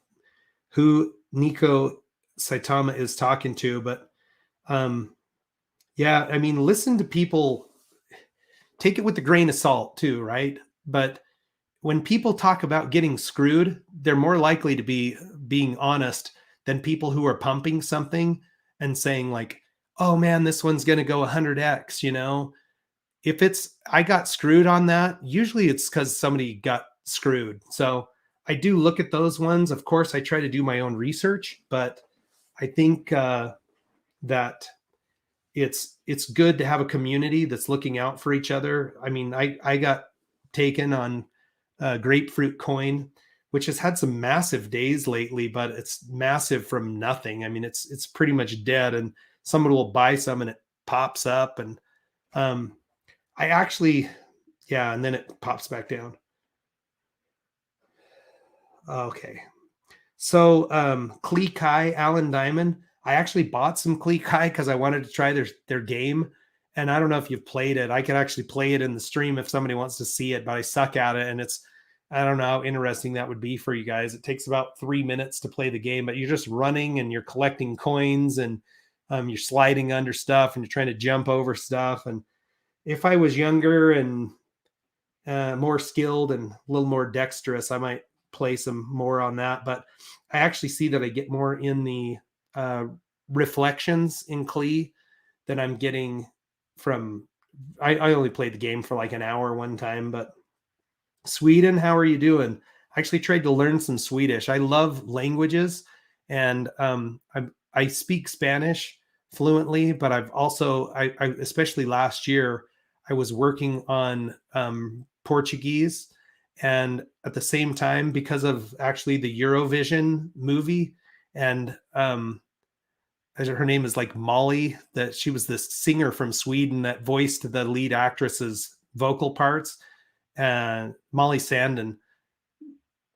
S1: Who Nico Saitama is talking to, but yeah, I mean, listen to people, take it with a grain of salt too, right? But when people talk about getting screwed, they're more likely to be being honest than people who are pumping something and saying like, oh man, this one's going to go 100x, If I got screwed on that, usually it's because somebody got screwed. So I do look at those ones. Of course, I try to do my own research, but I think that it's good to have a community that's looking out for each other. I mean, I got taken on grapefruit coin, which has had some massive days lately, but it's massive from nothing. I mean, it's pretty much dead, and someone will buy some and it pops up, and um, I actually, yeah, and then it pops back down. Okay, so Klee Kai, Alan Diamond. I actually bought some Klee Kai because I wanted to try their game. And I don't know if you've played it. I could actually play it in the stream if somebody wants to see it, but I suck at it. And I don't know how interesting that would be for you guys. It takes about 3 minutes to play the game, but you're just running and you're collecting coins, and you're sliding under stuff and you're trying to jump over stuff. And if I was younger and more skilled and a little more dexterous, I might play some more on that. But I actually see that I get more in the uh, reflections in Klee than I'm getting from. I only played the game for like an hour one time. But Sweden, how are you doing? I actually tried to learn some Swedish. I love languages, and I speak Spanish fluently, but I've also, I especially last year, I was working on Portuguese. And at the same time, because of actually the Eurovision movie, and her name is like Molly, that she was this singer from Sweden that voiced the lead actress's vocal parts. And Molly Sandon,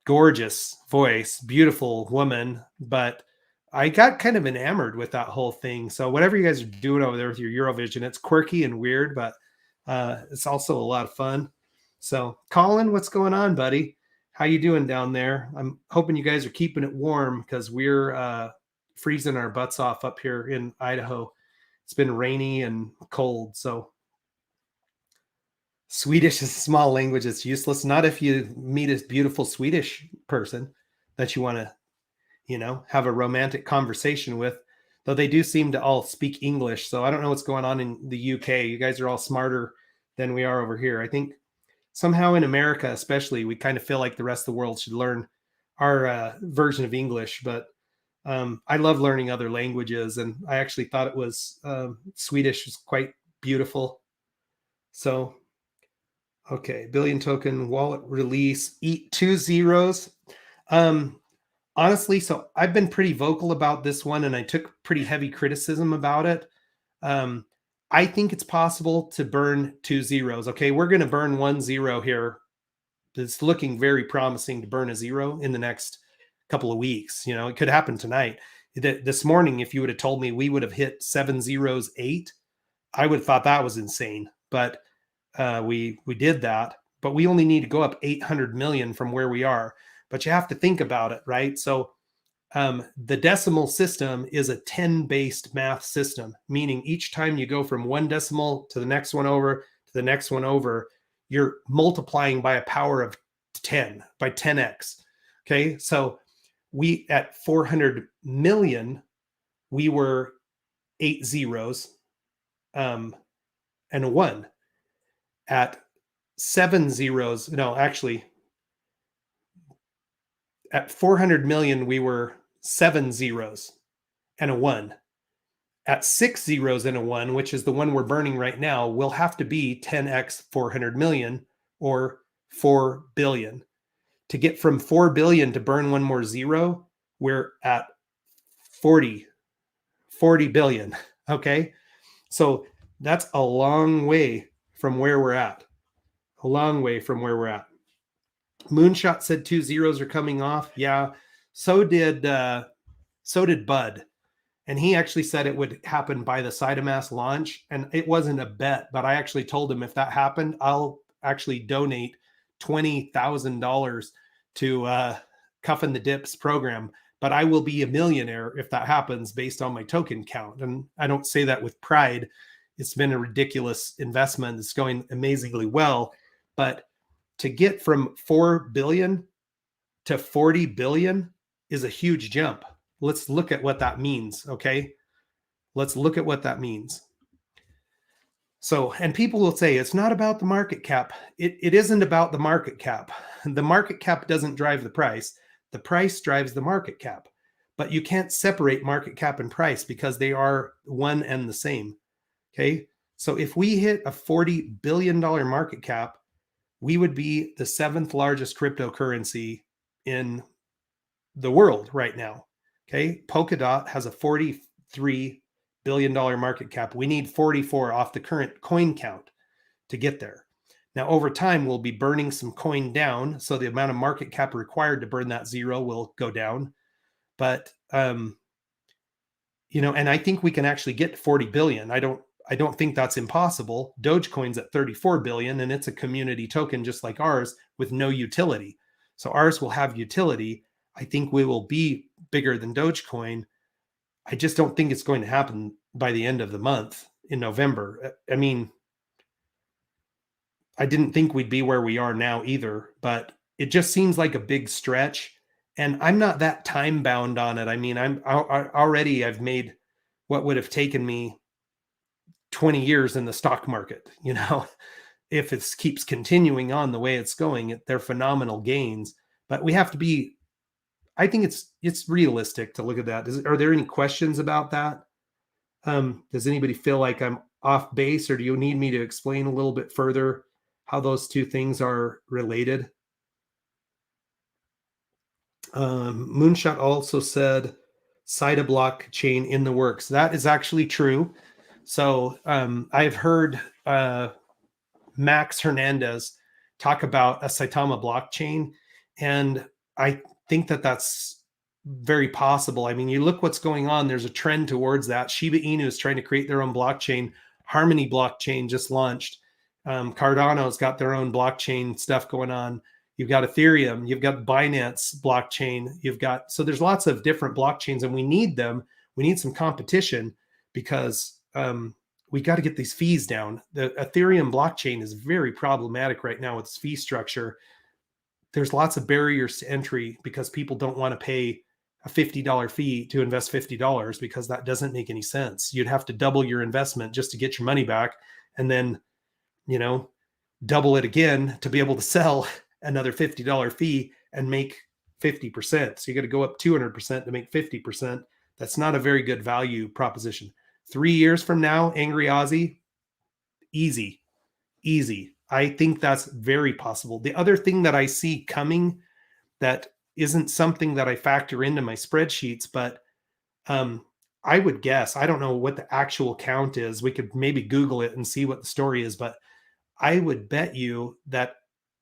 S1: gorgeous voice, beautiful woman, but I got kind of enamored with that whole thing. So whatever you guys are doing over there with your Eurovision, it's quirky and weird, but it's also a lot of fun. So Colin, what's going on, buddy? How you doing down there? I'm hoping you guys are keeping it warm because we're freezing our butts off up here in Idaho. It's been rainy and cold. So Swedish is a small language. It's useless. Not if you meet a beautiful Swedish person that you want to, have a romantic conversation with. Though they do seem to all speak English. So I don't know what's going on in the UK. You guys are all smarter than we are over here. I think somehow in America, especially, we kind of feel like the rest of the world should learn our version of English. But I love learning other languages. And I actually thought it was Swedish was quite beautiful. So okay, billion token wallet release, eat 2 zeros. Honestly, so I've been pretty vocal about this one, and I took pretty heavy criticism about it. Um, I think it's possible to burn 2 zeros. Okay, we're going to burn 1 zero here. It's looking very promising to burn a zero in the next couple of weeks. It could happen tonight. This morning, if you would have told me we would have hit 7 zeros 8, I would have thought that was insane. But we did that, but we only need to go up 800 million from where we are. But you have to think about it, right? So the decimal system is a 10-based math system, meaning each time you go from one decimal to the next one over to the next one over, you're multiplying by a power of 10, by 10x. Okay, so we at 400 million, we were 8 zeros and a 1. At 7 zeros, no, actually, at 400 million, we were 7 zeros and a 1. At 6 zeros and a 1, which is the one we're burning right now, will have to be 10x 400 million or 4 billion. To get from 4 billion to burn one more zero, we're at 40 billion. Okay. So that's a long way from where we're at. A long way from where we're at. Moonshot said 2 zeros are coming off. Yeah. So did Bud. And he actually said it would happen by the Cytomass launch. And it wasn't a bet, but I actually told him if that happened, I'll actually donate $20,000 to Cuffin' the Dips program. But I will be a millionaire if that happens based on my token count. And I don't say that with pride. It's been a ridiculous investment. It's going amazingly well. But to get from 4 billion to 40 billion is a huge jump. Let's look at what that means. Okay. Let's look at what that means. So, and people will say it's not about the market cap. It isn't about the market cap. The market cap doesn't drive the price. The price drives the market cap. But you can't separate market cap and price because they are one and the same. Okay. So if we hit a $40 billion market cap, we would be the seventh largest cryptocurrency in the world right now. Okay. Polkadot has a $43 billion market cap. We need 44 off the current coin count to get there. Now, over time, we'll be burning some coin down. So the amount of market cap required to burn that zero will go down. But, and I think we can actually get 40 billion. I don't think that's impossible. Dogecoin's at 34 billion and it's a community token just like ours with no utility. So ours will have utility. I think we will be bigger than Dogecoin. I just don't think it's going to happen by the end of the month in November. I mean, I didn't think we'd be where we are now either, but it just seems like a big stretch. And I'm not that time bound on it. I mean, I've made what would have taken me 20 years in the stock market, if it keeps continuing on the way it's going, they're phenomenal gains, but we have to be, I think it's realistic to look at that. Are there any questions about that? Does anybody feel like I'm off base, or do you need me to explain a little bit further how those two things are related? Moonshot also said CIDA blockchain in the works. That is actually true. So I've heard Max Hernandez talk about a Saitama blockchain, and I think that that's very possible. I mean, you look what's going on. There's a trend towards that. Shiba Inu is trying to create their own blockchain. Harmony blockchain just launched. Cardano's got their own blockchain stuff going on. You've got Ethereum, you've got Binance blockchain, so there's lots of different blockchains, and we need them. We need some competition because we got to get these fees down. The Ethereum blockchain is very problematic right now with its fee structure. There's lots of barriers to entry because people don't want to pay a $50 fee to invest $50 because that doesn't make any sense. You'd have to double your investment just to get your money back, and then, double it again to be able to sell another $50 fee and make 50%. So you got to go up 200% to make 50%. That's not a very good value proposition. 3 years from now, Angry Aussie, easy. I think that's very possible. The other thing that I see coming that isn't something that I factor into my spreadsheets, but I would guess, I don't know what the actual count is. We could maybe Google it and see what the story is, but I would bet you that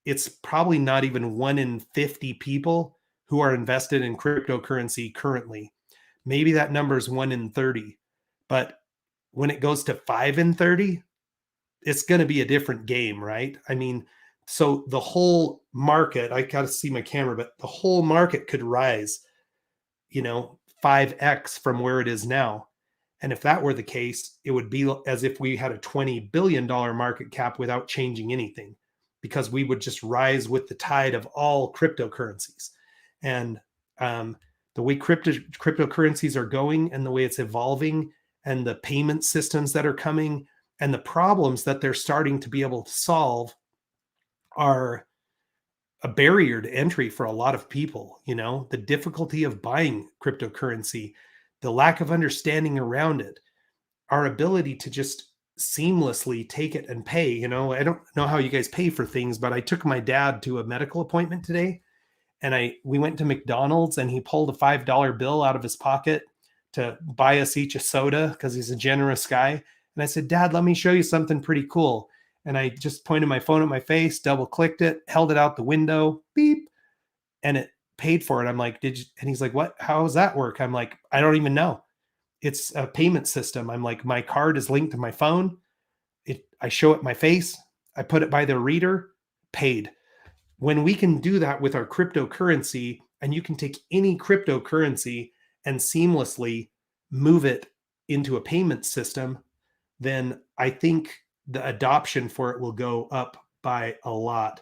S1: it's probably not even 1 in 50 people who are invested in cryptocurrency currently. Maybe that number is 1 in 30. But when it goes to 5 in 30, it's going to be a different game, right? I mean, so the whole market, I got to see my camera, but the whole market could rise, 5x from where it is now. And if that were the case, it would be as if we had a $20 billion market cap without changing anything, because we would just rise with the tide of all cryptocurrencies. And the way cryptocurrencies are going and the way it's evolving and the payment systems that are coming and the problems that they're starting to be able to solve are a barrier to entry for a lot of people. The difficulty of buying cryptocurrency, the lack of understanding around it, our ability to just seamlessly take it and pay. I don't know how you guys pay for things, but I took my dad to a medical appointment today, and we went to McDonald's, and he pulled a $5 bill out of his pocket to buy us each a soda because he's a generous guy. And I said, Dad, let me show you something pretty cool. And I just pointed my phone at my face, double clicked it, held it out the window, beep, and it paid for it. I'm like, did you? And he's like, what? How does that work? I'm like, I don't even know. It's a payment system. I'm like, my card is linked to my phone. I show it my face. I put it by the reader, paid. When we can do that with our cryptocurrency, and you can take any cryptocurrency and seamlessly move it into a payment system, then I think the adoption for it will go up by a lot.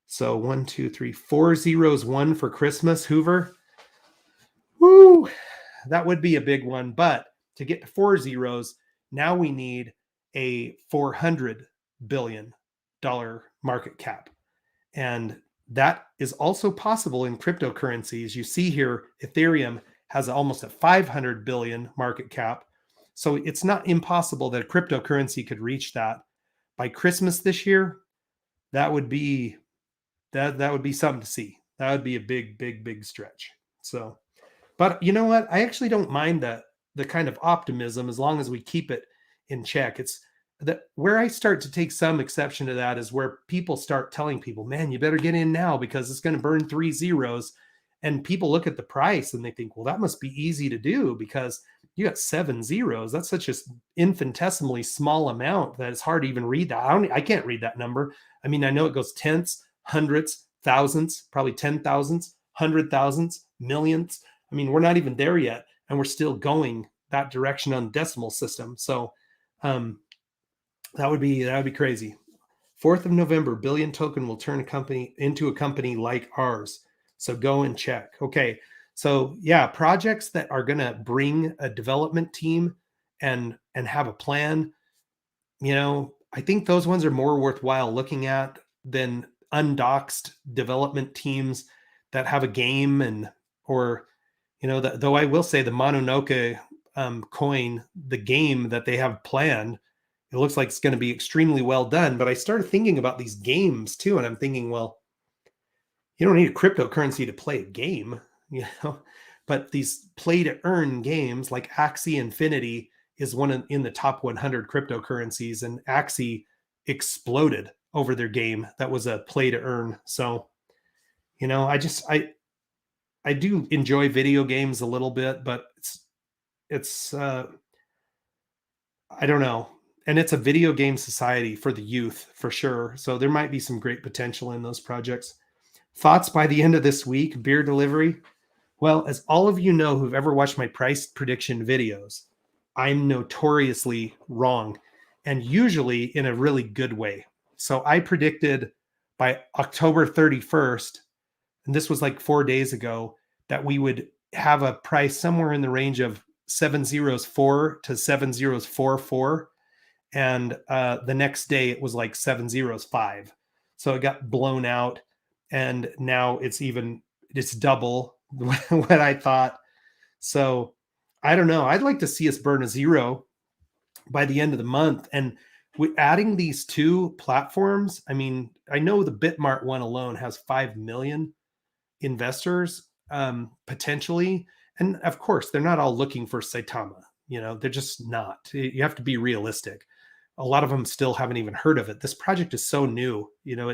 S1: So 1, 2, 3, 4 zeros, 1 for Christmas, Hoover. Woo! That would be a big one. But to get to 4 zeros, now we need a $400 billion market cap. And that is also possible in cryptocurrencies. You see here, Ethereum has almost a 500 billion market cap. So it's not impossible that a cryptocurrency could reach that by Christmas this year. That would be that would be something to see. That would be a big stretch. So, but you know what? I actually don't mind the kind of optimism as long as we keep it in check. It's that where I start to take some exception to that is where people start telling people, man, you better get in now because it's going to burn 3 zeros. And people look at the price and they think, well, that must be easy to do because you got 7 zeros. That's such an infinitesimally small amount that it's hard to even read that. I can't read that number. I mean, I know it goes tenths, hundreds, thousands, probably 10,000s, 100,000s, millions. I mean, we're not even there yet, and we're still going that direction on the decimal system. So that would be crazy. 4th of November, Billion Token will turn a company into a company like ours. So go and check. Okay. So yeah, projects that are going to bring a development team and have a plan, you know, I think those ones are more worthwhile looking at than undoxed development teams that have a game or, you know, though I will say the Mononoke coin, the game that they have planned, it looks like it's going to be extremely well done. But I started thinking about these games too. And I'm thinking, well, you don't need a cryptocurrency to play a game, you know, but these play to earn games like Axie Infinity is one in the top 100 cryptocurrencies, and Axie exploded over their game that was a play to earn. So, you know, I do enjoy video games a little bit, but it's I don't know. And it's a video game society for the youth for sure. So there might be some great potential in those projects. Thoughts by the end of this week, beer delivery. Well, as all of you know who've ever watched my price prediction videos, I'm notoriously wrong, and usually in a really good way. So I predicted by October 31st, and this was like 4 days ago, that we would have a price somewhere in the range of 704 to 7044. And the next day it was like 705. So it got blown out. And now it's double what I thought. So I don't know. I'd like to see us burn a zero by the end of the month. And adding these two platforms, I mean, I know the Bitmart one alone has 5 million investors potentially. And of course, they're not all looking for Saitama. You know, they're just not. You have to be realistic. A lot of them still haven't even heard of it. This project is so new. You know,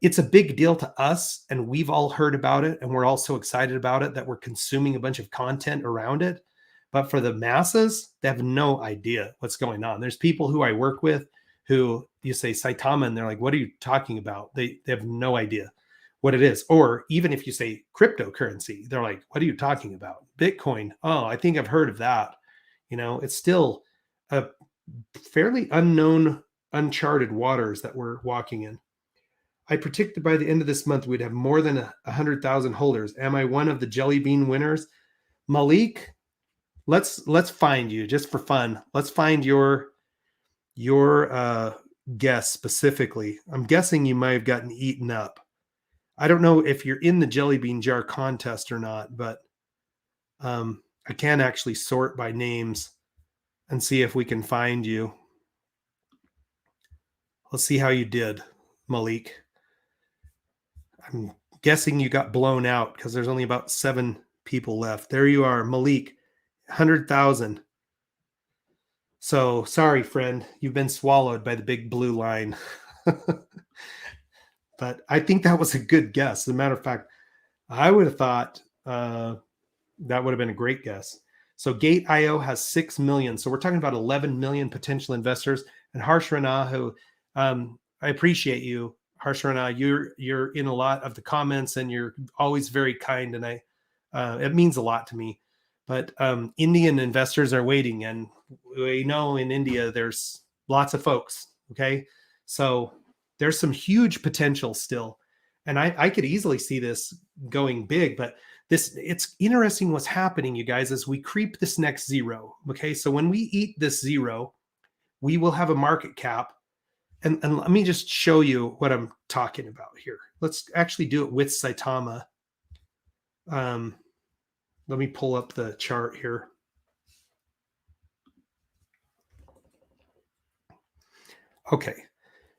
S1: it's a big deal to us, and we've all heard about it, and we're all so excited about it that we're consuming a bunch of content around it. But for the masses, they have no idea what's going on. There's people who I work with who you say Saitama, and they're like, what are you talking about? They have no idea what it is. Or even if you say cryptocurrency, they're like, what are you talking about? Bitcoin. Oh, I think I've heard of that. You know, it's still a fairly unknown, uncharted waters that we're walking in. I predicted by the end of this month we'd have more than 100,000 holders. Am I one of the Jellybean winners? Malik, let's find you just for fun. Let's find your guess specifically. I'm guessing you might have gotten eaten up. I don't know if you're in the Jellybean Jar contest or not, but I can actually sort by names and see if we can find you. Let's see how you did, Malik. I'm guessing you got blown out because there's only about 7 people left. There you are, Malik, 100,000. So sorry, friend, you've been swallowed by the big blue line. But I think that was a good guess. As a matter of fact, I would have thought that would have been a great guess. So Gate.io has 6 million. So we're talking about 11 million potential investors. And Harsh Rana, who I appreciate you, Harsh Rana, you're in a lot of the comments and you're always very kind. And it means a lot to me. But Indian investors are waiting. And we know in India, there's lots of folks. Okay. So there's some huge potential still. And I could easily see this going big, but it's interesting what's happening, you guys, as we creep this next zero. Okay. So when we eat this zero, we will have a market cap. And let me just show you what I'm talking about here. Let's actually do it with Saitama. Let me pull up the chart here. Okay,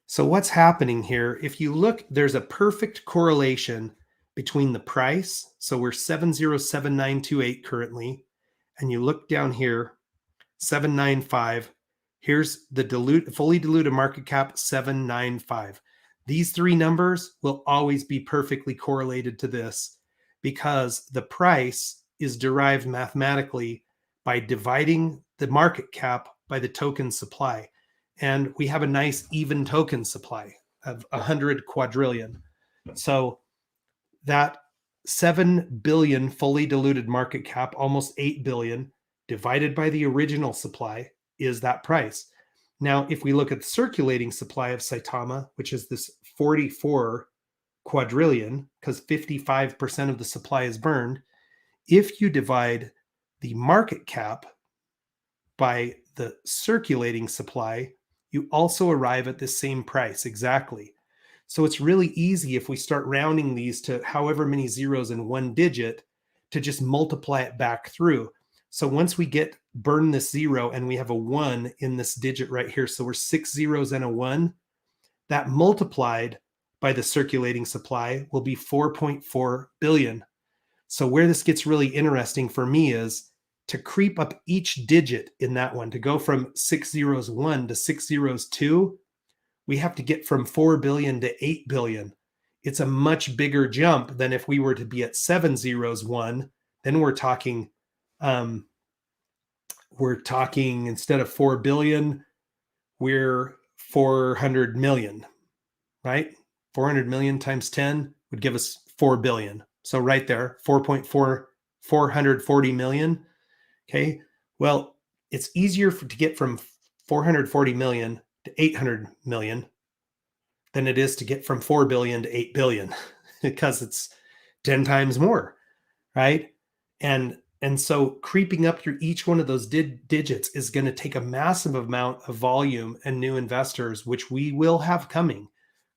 S1: so what's happening here? If you look, there's a perfect correlation between the price. So we're 707928 currently. And you look down here, 795. Here's the fully diluted market cap, 795. These three numbers will always be perfectly correlated to this because the price is derived mathematically by dividing the market cap by the token supply. And we have a nice even token supply of 100 quadrillion. So that 7 billion fully diluted market cap, almost 8 billion, divided by the original supply is that price. Now, if we look at the circulating supply of Saitama, which is this 44 quadrillion, because 55% of the supply is burned, if you divide the market cap by the circulating supply, you also arrive at the same price exactly. So it's really easy if we start rounding these to however many zeros in one digit to just multiply it back through. So once we burn this zero and we have a 1 in this digit right here, so we're 6 zeros and a 1, that multiplied by the circulating supply will be 4.4 billion. So where this gets really interesting for me is to creep up each digit in that one, to go from 6 zeros 1 to 6 zeros 2, we have to get from 4 billion to 8 billion. It's a much bigger jump than if we were to be at 7 zeros 1. Then we're talking instead of 4 billion, we're 400 million, right? 400 million times 10 would give us 4 billion. So right there, 440 million. Okay. Well, it's easier to get from 440 million to 800 million than it is to get from 4 billion to 8 billion because it's 10 times more, right? And so creeping up through each one of those digits is going to take a massive amount of volume and new investors, which we will have coming.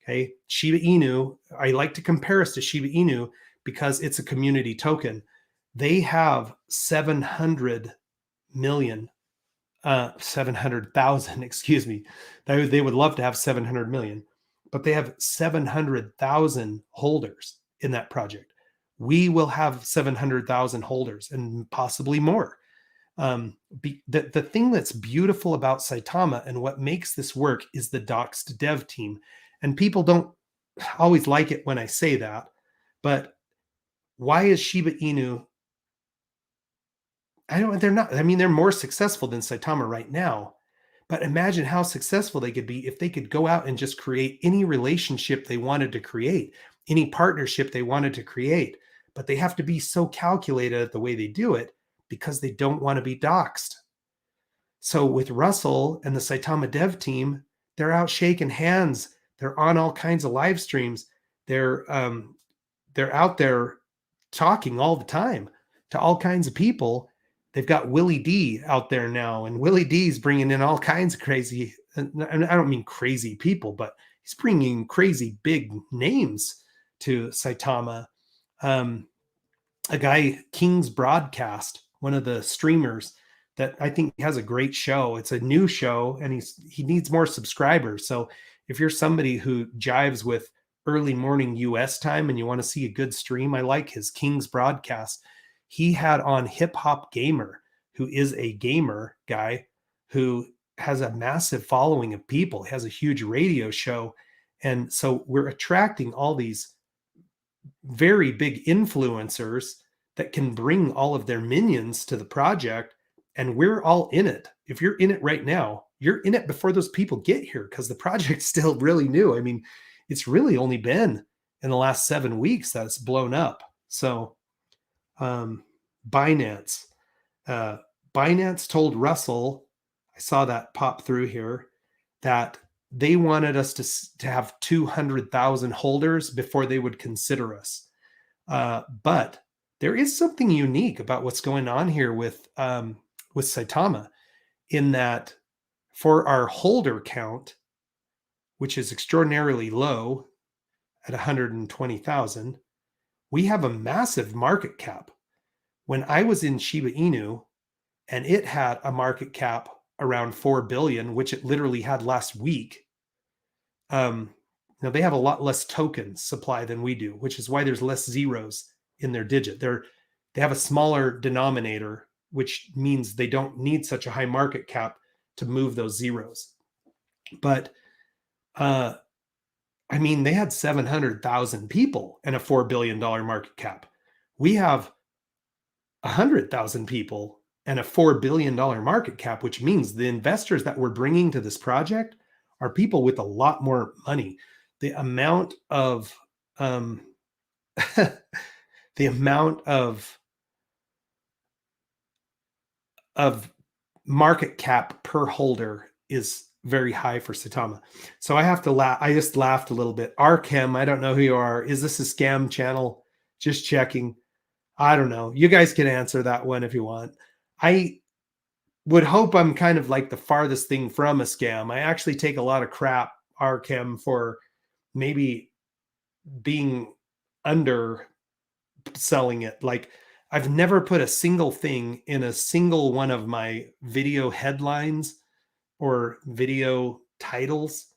S1: Okay. Shiba Inu, I like to compare us to Shiba Inu because it's a community token. They have 700,000, excuse me. They would love to have 700 million, but they have 700,000 holders in that project. We will have 700,000 holders and possibly more. The thing that's beautiful about Saitama and what makes this work is the doxed dev team. And people don't always like it when I say that, but why is Shiba Inu? They're more successful than Saitama right now, but imagine how successful they could be if they could go out and just create any relationship they wanted to create, any partnership they wanted to create, but they have to be so calculated at the way they do it because they don't want to be doxed. So with Russell and the Saitama dev team, they're out shaking hands. They're on all kinds of live streams. They're out there talking all the time to all kinds of people. They've got Willie D out there now, and Willie D's bringing in all kinds of crazy, and I don't mean crazy people, but he's bringing crazy big names to Saitama. A guy, King's Broadcast, one of the streamers that I think has a great show. It's a new show, and he needs more subscribers. So if you're somebody who jives with early morning US time and you want to see a good stream, I like his King's Broadcast. He had on Hip Hop Gamer, who is a gamer guy who has a massive following of people. He has a huge radio show. And so we're attracting all these very big influencers that can bring all of their minions to the project. And we're all in it. If you're in it right now, you're in it before those people get here because the project's still really new. I mean, it's really only been in the last 7 weeks that it's blown up. So Binance told Russell, I saw that pop through here, that they wanted us to have 200,000 holders before they would consider us. But there is something unique about what's going on here with Saitama, in that For our holder count, which is extraordinarily low at 120,000, we have a massive market cap. When I was in Shiba Inu and it had a market cap around 4 billion, which it literally had last week, now they have a lot less token supply than we do, which is why there's less zeros in their digit. They have a smaller denominator, which means they don't need such a high market cap to move those zeros. But I mean, they had 700,000 people and a $4 billion market cap. We have 100,000 people and a $4 billion market cap, which means the investors that we're bringing to this project are people with a lot more money. The amount of the amount of market cap per holder is very high for Saitama. So I have to laugh. I just laughed a little bit. Archem, I don't know who you are. Is this a scam channel? Just checking. I don't know. You guys can answer that one if you want. I would hope I'm kind of like the farthest thing from a scam. I actually take a lot of crap, Archem, for maybe being under selling it. Like, I've never put a single thing in a single one of my video headlines or video titles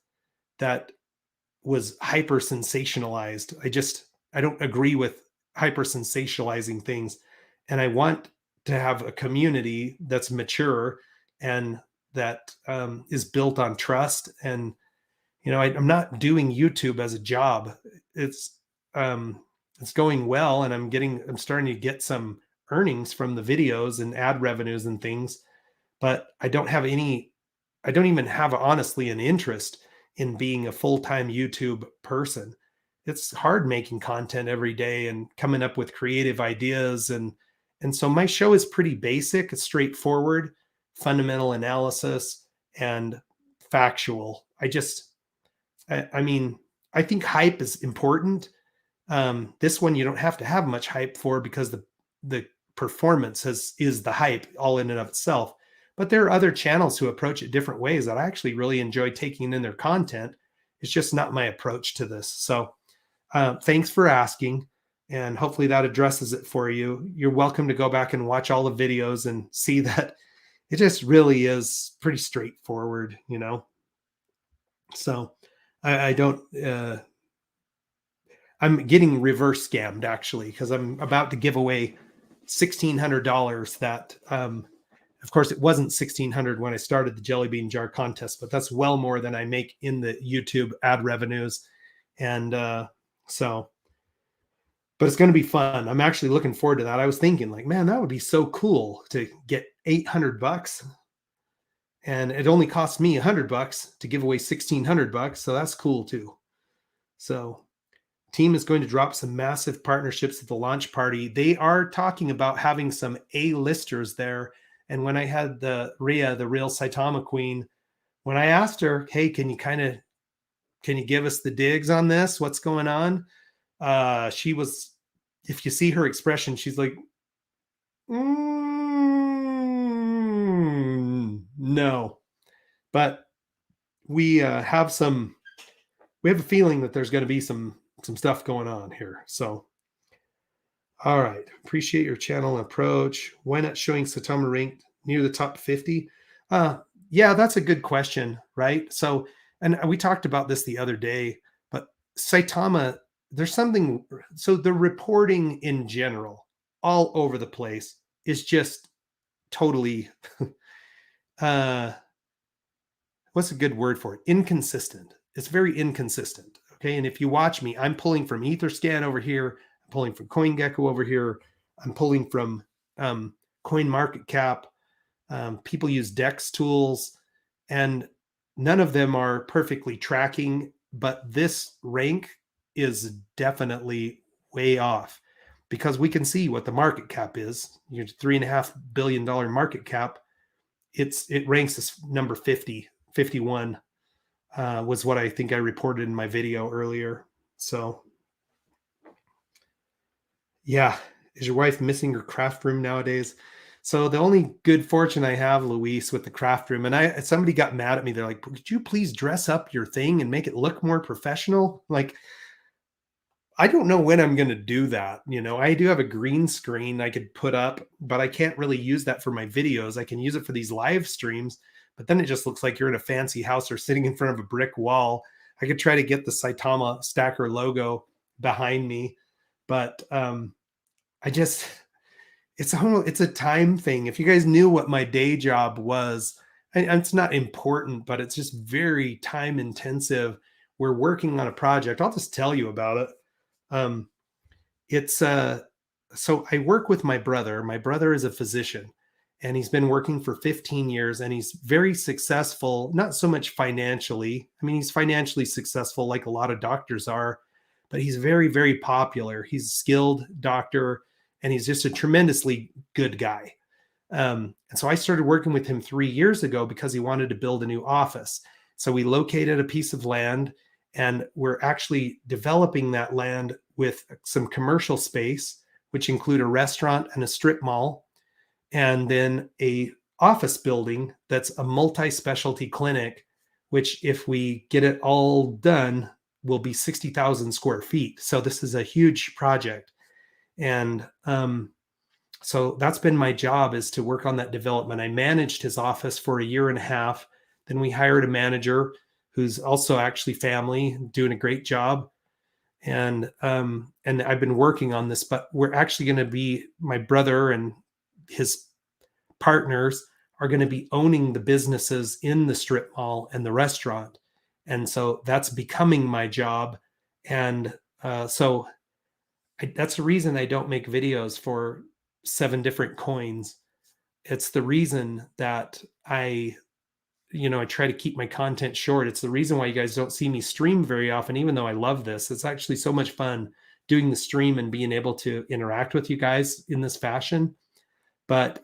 S1: that was hyper sensationalized. I don't agree with hyper sensationalizing things. And I want to have a community that's mature and that is built on trust. And, you know, I'm not doing YouTube as a job. It's going well, and I'm starting to get some earnings from the videos and ad revenues and things, but I don't even have honestly an interest in being a full-time YouTube person. It's hard making content every day and coming up with creative ideas. And so my show is pretty basic, it's straightforward, fundamental analysis and factual. I mean, I think hype is important. This one you don't have to have much hype for because the performance is the hype all in and of itself. But there are other channels who approach it different ways that I actually really enjoy taking in their content. It's just not my approach to this. So thanks for asking. And hopefully that addresses it for you. You're welcome to go back and watch all the videos and see that it just really is pretty straightforward, you know? So I don't, I'm getting reverse scammed actually, because I'm about to give away $1,600 that, of course, it wasn't $1,600 when I started the Jellybean Jar contest, but that's well more than I make in the YouTube ad revenues. And but it's going to be fun. I'm actually looking forward to that. I was thinking like, man, that would be so cool to get $800 and it only cost me $100 to give away $1,600. So that's cool too. So team is going to drop some massive partnerships at the launch party. They are talking about having some A-listers there. And when I had the Rhea, the real Saitama queen, when I asked her, hey, can you give us the digs on this? What's going on? She was, if you see her expression, she's like, no. But we have a feeling that there's going to be some stuff going on here. So, all right. Appreciate your channel and approach. Why not showing Saitama ranked near the top 50? Yeah, that's a good question, right? So, and we talked about this the other day, but Saitama, there's something, so the reporting in general, all over the place, is just totally, what's a good word for it? Inconsistent. It's very inconsistent. Okay. And if you watch me, I'm pulling from Etherscan over here. I'm pulling from CoinGecko over here. I'm pulling from CoinMarketCap. People use DEX tools and none of them are perfectly tracking, but this rank is definitely way off because we can see what the market cap is. Your $3.5 billion market cap. It ranks as number 50, 51. Was what I think I reported in my video earlier. So yeah. Is your wife missing her craft room nowadays? So the only good fortune I have, Luis, with the craft room, and somebody got mad at me. They're like, "Could you please dress up your thing and make it look more professional?" Like, I don't know when I'm going to do that. I do have a green screen I could put up, but I can't really use that for my videos. I can use it for these live streams, but then it just looks like you're in a fancy house or sitting in front of a brick wall. I could try to get the Saitama Stacker logo behind me, but I just it's a time thing. If you guys knew what my day job was, and it's not important, but it's just very time intensive. We're working on a project. I'll just tell you about it. Um, it's so I work with my brother. My brother is a physician, and he's been working for 15 years, and he's very successful, not so much financially. I mean, he's financially successful like a lot of doctors are, but he's very, very popular. He's a skilled doctor, and he's just a tremendously good guy. And so I started working with him 3 years ago because he wanted to build a new office. So we located a piece of land, and we're actually developing that land with some commercial space, which include a restaurant and a strip mall, and then a office building that's a multi-specialty clinic, which, if we get it all done, will be 60,000 square feet. So this is a huge project. And so that's been my job, is to work on that development. I managed his office for a year and a half. Then we hired a manager who's also actually family, doing a great job. And I've been working on this, but we're actually going to be, my brother and his partners are going to be owning the businesses in the strip mall and the restaurant. And so that's becoming my job. And that's the reason I don't make videos for 7 different coins. It's the reason that I try to keep my content short. It's the reason why you guys don't see me stream very often, even though I love this. It's actually so much fun doing the stream and being able to interact with you guys in this fashion. But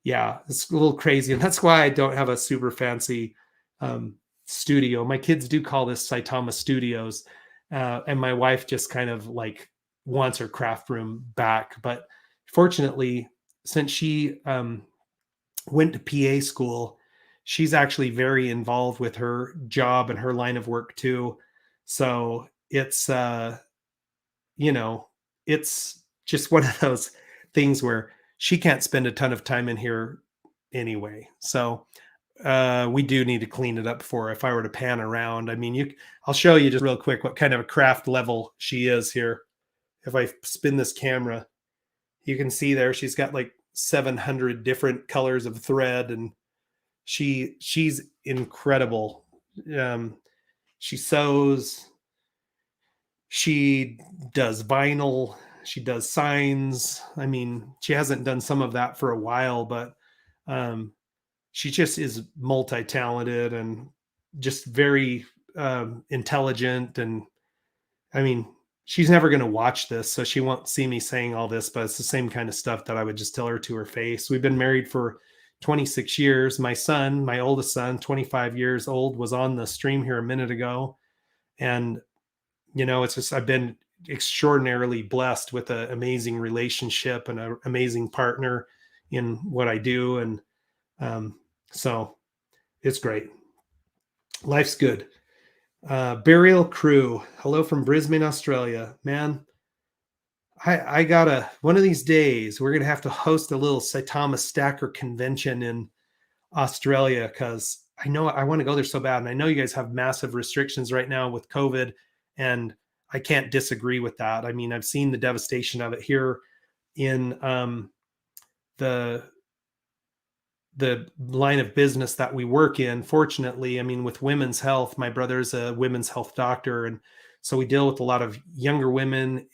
S1: yeah, it's a little crazy. And that's why I don't have a super fancy studio. My kids do call this Saitama Studios. And my wife just kind of like wants her craft room back. But fortunately, since she went to PA school, she's actually very involved with her job and her line of work too. So you know, it's just one of those things where she can't spend a ton of time in here anyway. So we do need to clean it up for her. If I were to pan around, I mean, I'll show you just real quick what kind of a craft level she is here. If I spin this camera, you can see there she's got like 700 different colors of thread, and she's incredible. She sews, she does vinyl, she does signs. I mean, she hasn't done some of that for a while, but she just is multi-talented and just very intelligent. And I mean, she's never going to watch this, so she won't see me saying all this, but it's the same kind of stuff that I would just tell her to her face. We've been married for 26 years. My son, my oldest son, 25 years old, was on the stream here a minute ago. And, it's just, I've been extraordinarily blessed with an amazing relationship and an amazing partner in what I do. And so it's great. Life's good. Burial Crew, hello from Brisbane, Australia. Man, I gotta, one of these days we're gonna have to host a little Saitama Stacker convention in Australia, because I know I want to go there so bad. And I know you guys have massive restrictions right now with COVID, and I can't disagree with that. I mean, I've seen the devastation of it here in the line of business that we work in. Fortunately, I mean, with women's health, my brother's a women's health doctor, and so we deal with a lot of younger women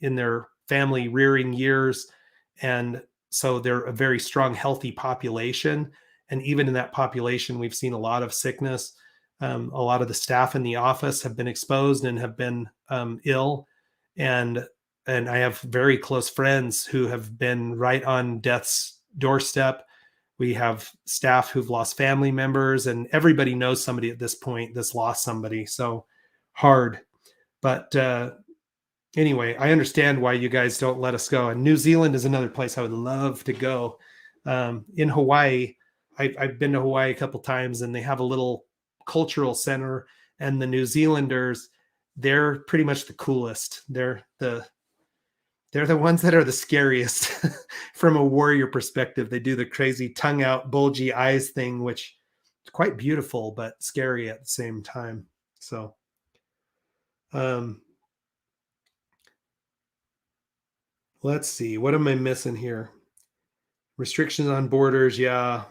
S1: in their family rearing years, and so they're a very strong, healthy population. And even in that population, we've seen a lot of sickness. A lot of the staff in the office have been exposed and have been ill, and I have very close friends who have been right on death's doorstep. We have staff who've lost family members, and everybody knows somebody at this point that's lost somebody. So hard. But anyway, I understand why you guys don't let us go. And New Zealand is another place I would love to go. In Hawaii, I've been to Hawaii a couple times, and they have a little cultural center. And the New Zealanders, they're pretty much the coolest. They're the ones that are the scariest from a warrior perspective. They do the crazy tongue out, bulgy eyes thing, which is quite beautiful but scary at the same time. So, um, let's see. What am I missing here? Restrictions on borders. Yeah.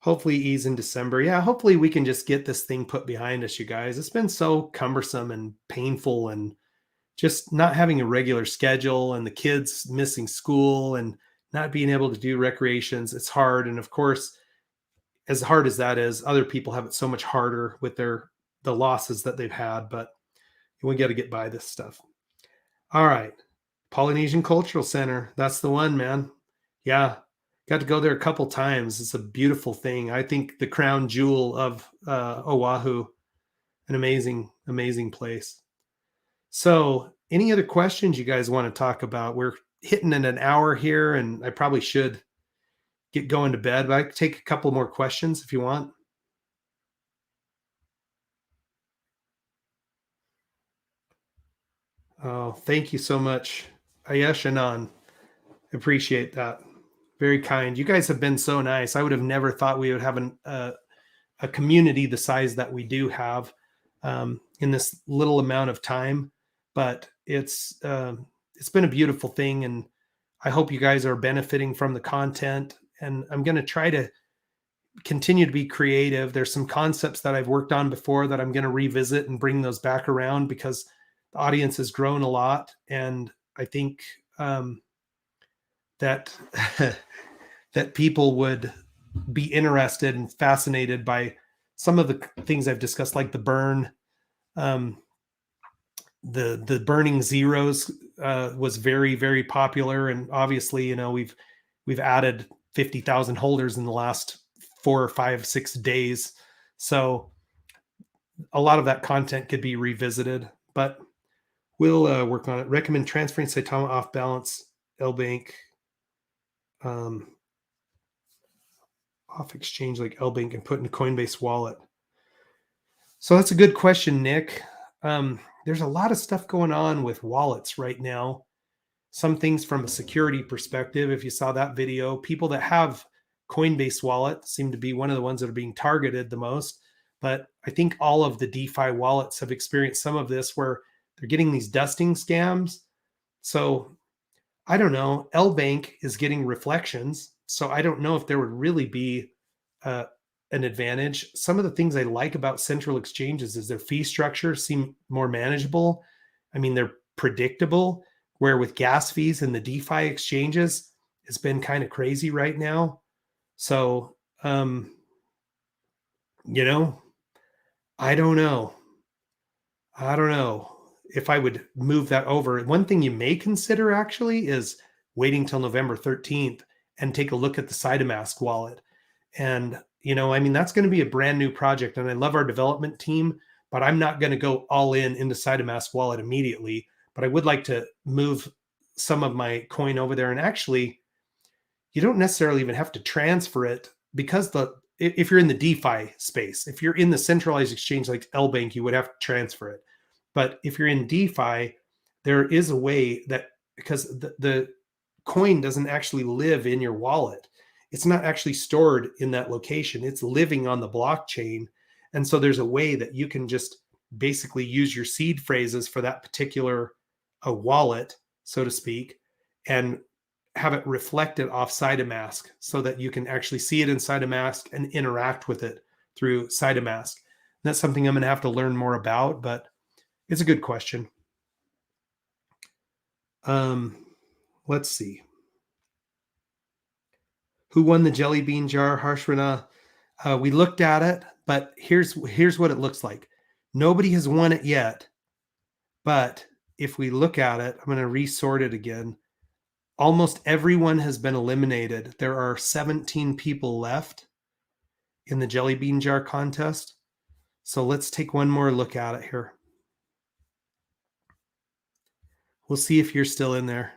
S1: Hopefully ease in December. Yeah. Hopefully we can just get this thing put behind us, you guys. It's been so cumbersome and painful, and just not having a regular schedule, and the kids missing school and not being able to do recreations. It's hard. And of course, as hard as that is, other people have it so much harder with the losses that they've had, but we got to get by this stuff. All right. Polynesian Cultural Center. That's the one, man. Yeah. Got to go there a couple times. It's a beautiful thing. I think the crown jewel of Oahu, an amazing, amazing place. So, any other questions you guys want to talk about? We're hitting in an hour here, and I probably should get going to bed, but I could take a couple more questions if you want. Oh, thank you so much, Ayesh Anand. Appreciate that. Very kind. You guys have been so nice. I would have never thought we would have a community the size that we do have in this little amount of time, but it's been a beautiful thing, and I hope you guys are benefiting from the content. And I'm going to try to continue to be creative. There's some concepts that I've worked on before that I'm going to revisit and bring those back around, because the audience has grown a lot, and I think that that people would be interested and fascinated by some of the things I've discussed, like the burn. The burning zeros was very, very popular, and obviously, we've added 50,000 holders in the last 4 or 5, 6 days. So a lot of that content could be revisited, but we'll work on it. Recommend transferring Saitama off balance L Bank off exchange like L Bank and put in Coinbase wallet. So that's a good question, Nick. There's a lot of stuff going on with wallets right now. Some things from a security perspective. If you saw that video, people that have Coinbase wallet seem to be one of the ones that are being targeted the most. But I think all of the DeFi wallets have experienced some of this, where they're getting these dusting scams. So I don't know. L Bank is getting reflections. So I don't know if there would really be an advantage. Some of the things I like about central exchanges is their fee structure seem more manageable. I mean, they're predictable, where with gas fees and the DeFi exchanges, it's been kind of crazy right now. So, you know, I don't know. I don't know if I would move that over. One thing you may consider actually is waiting till November 13th and take a look at the SideMask wallet. And, I mean, that's going to be a brand new project, and I love our development team, but I'm not going to go all in into SideMask wallet immediately. But I would like to move some of my coin over there. And actually, you don't necessarily even have to transfer it, because if you're in the DeFi space, if you're in the centralized exchange like L Bank, you would have to transfer it. But if you're in DeFi, there is a way that, because the coin doesn't actually live in your wallet, it's not actually stored in that location, it's living on the blockchain. And so there's a way that you can just basically use your seed phrases for that particular wallet, so to speak, and have it reflected off SideMask, so that you can actually see it in SideMask and interact with it through SideMask. That's something I'm going to have to learn more about, but it's a good question. Let's see. Who won the Jellybean Jar, Harshvana? We looked at it, but here's what it looks like. Nobody has won it yet, but if we look at it, I'm going to resort it again. Almost everyone has been eliminated. There are 17 people left in the Jellybean Jar contest. So let's take one more look at it here. We'll see if you're still in there.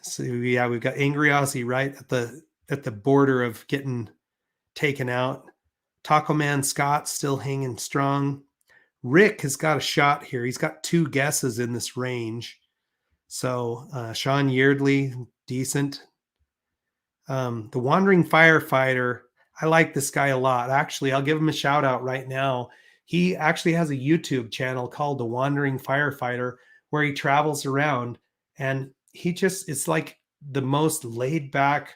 S1: So yeah, we've got Angry Aussie right at the border of getting taken out. Taco Man Scott still hanging strong. Rick has got a shot here. He's got 2 guesses in this range. So Sean Yeardley, decent. The Wandering Firefighter, I like this guy a lot. Actually, I'll give him a shout out right now. He actually has a YouTube channel called The Wandering Firefighter where he travels around, and he just it's like the most laid back,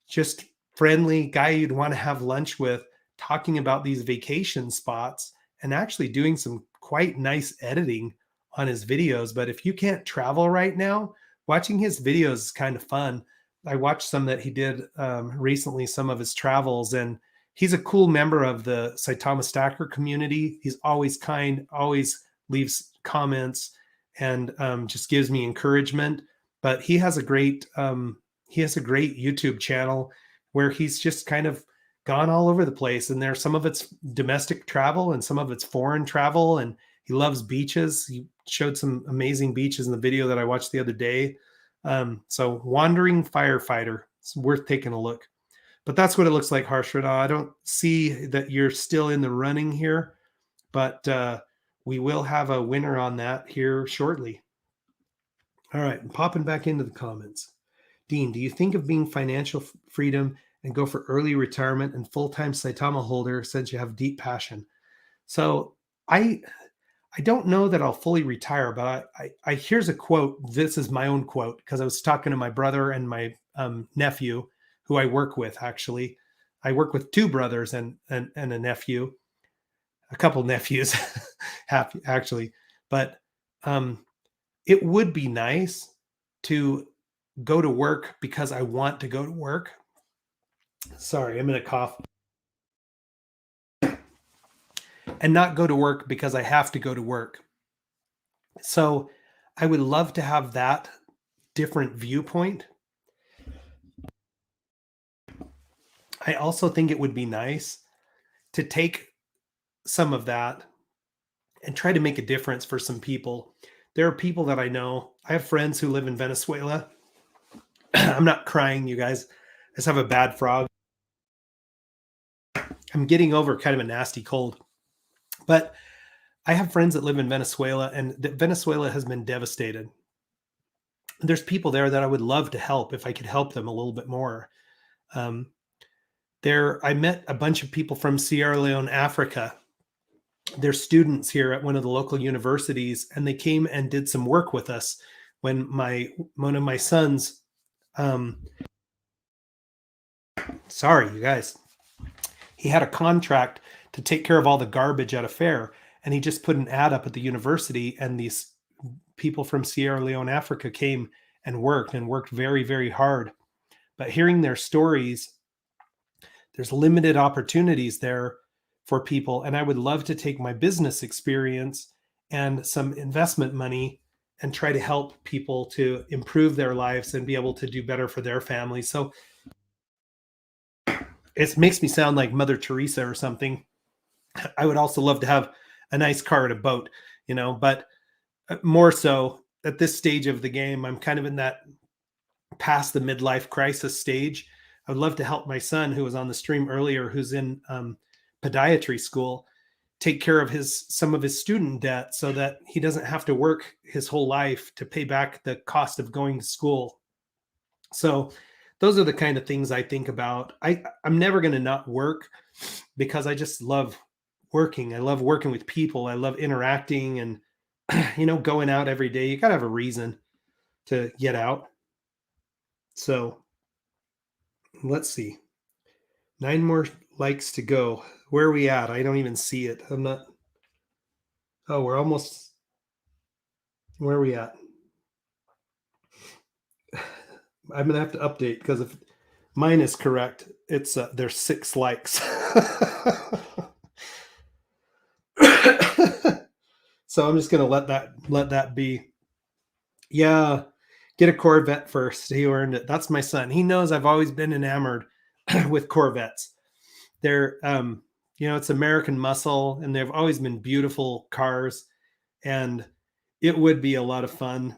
S1: just friendly guy you'd want to have lunch with, talking about these vacation spots and actually doing some quite nice editing on his videos. But if you can't travel right now, watching his videos is kind of fun. I watched some that he did recently, some of his travels, and he's a cool member of the Saitama Stacker community. He's always kind, always leaves comments, and just gives me encouragement. But he has a great YouTube channel where he's just kind of gone all over the place. And there's some of it's domestic travel and some of it's foreign travel. And he loves beaches. He showed some amazing beaches in the video that I watched the other day. So Wandering Firefighter, it's worth taking a look. But that's what it looks like, Harshra. I don't see that you're still in the running here, but we will have a winner on that here shortly. All right, I'm popping back into the comments. Dean, do you think of being financial freedom and go for early retirement and full-time Saitama holder since you have deep passion? So I don't know that I'll fully retire, but I here's a quote. This is my own quote because I was talking to my brother and my nephew, who I work with. Actually, I work with 2 brothers and a nephew, a couple nephews, actually. But it would be nice to go to work because I want to go to work. Sorry, I'm going to cough. And not go to work because I have to go to work. So I would love to have that different viewpoint. I also think it would be nice to take some of that and try to make a difference for some people. There are people that I know. I have friends who live in Venezuela. I'm not crying, you guys. I just have a bad frog. I'm getting over kind of a nasty cold. But I have friends that live in Venezuela, and Venezuela has been devastated. There's people there that I would love to help if I could help them a little bit more. I met a bunch of people from Sierra Leone, Africa. They're students here at one of the local universities, and they came and did some work with us when one of my sons, sorry, you guys, he had a contract to take care of all the garbage at a fair, and he just put an ad up at the university, and these people from Sierra Leone, Africa came and worked very, very hard. But hearing their stories, there's limited opportunities there for people. And I would love to take my business experience and some investment money and try to help people to improve their lives and be able to do better for their families. So it makes me sound like Mother Teresa or something. I would also love to have a nice car and a boat, but more so at this stage of the game, I'm kind of in that past the midlife crisis stage. I would love to help my son, who was on the stream earlier, who's in podiatry school, take care of some of his student debt so that he doesn't have to work his whole life to pay back the cost of going to school. So those are the kind of things I think about. I'm never going to not work because I just love working. I love working with people. I love interacting and, going out every day. You got to have a reason to get out. So let's see. 9 more likes to go. Where are we at? I don't even see it. I'm not. Oh, we're almost. Where are we at? I'm going to have to update because if mine is correct, it's there's 6 likes. So I'm just going to let that be. Yeah, get a Corvette first. He earned it. That's my son. He knows I've always been enamored with Corvettes. They're it's American muscle, and they've always been beautiful cars. And It would be a lot of fun.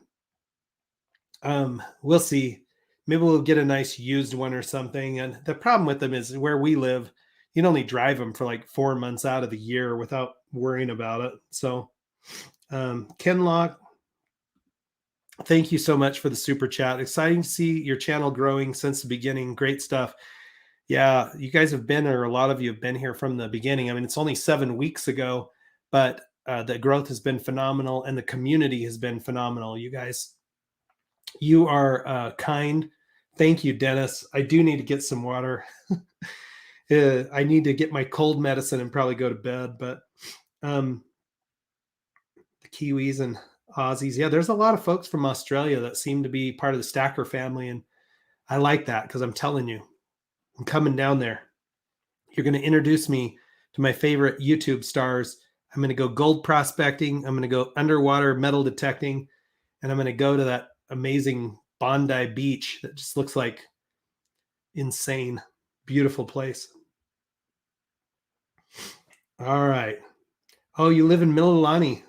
S1: We'll see. Maybe we'll get a nice used one or something. And the problem with them is where we live, you can only drive them for like 4 months out of the year without worrying about it. So, Kenlock, thank you so much for the super chat. Exciting to see your channel growing since the beginning. Great stuff. Yeah, you guys have been, or a lot of you have been here from the beginning. I mean, it's only 7 weeks ago, but the growth has been phenomenal and the community has been phenomenal. You guys, you are kind. Thank you, Dennis. I do need to get some water. I need to get my cold medicine and probably go to bed. But the Kiwis and Aussies, yeah, there's a lot of folks from Australia that seem to be part of the Stacker family. And I like that because I'm telling you, I'm coming down there. You're going to introduce me to my favorite YouTube stars. I'm going to go gold prospecting. I'm going to go underwater metal detecting. And I'm going to go to that amazing Bondi Beach that just looks like insane. Beautiful place. All right. Oh, you live in Mililani.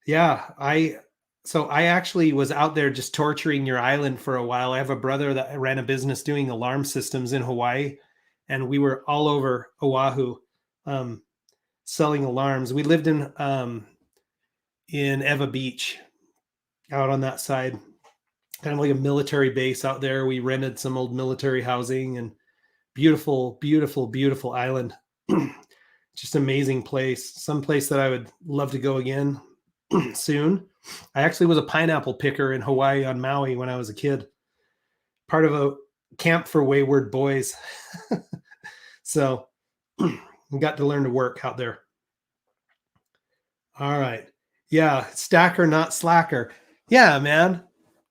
S1: Yeah, I actually was out there just torturing your island for a while. I have a brother that ran a business doing alarm systems in Hawaii, and we were all over Oahu selling alarms. We lived in Eva Beach, out on that side, kind of like a military base out there. We rented some old military housing, and beautiful, beautiful, beautiful island. Just amazing place. Some place that I would love to go again soon. I actually was a pineapple picker in Hawaii on Maui when I was a kid, part of a camp for wayward boys. So got to learn to work out there. All right. Yeah, stacker, not slacker. Yeah, man.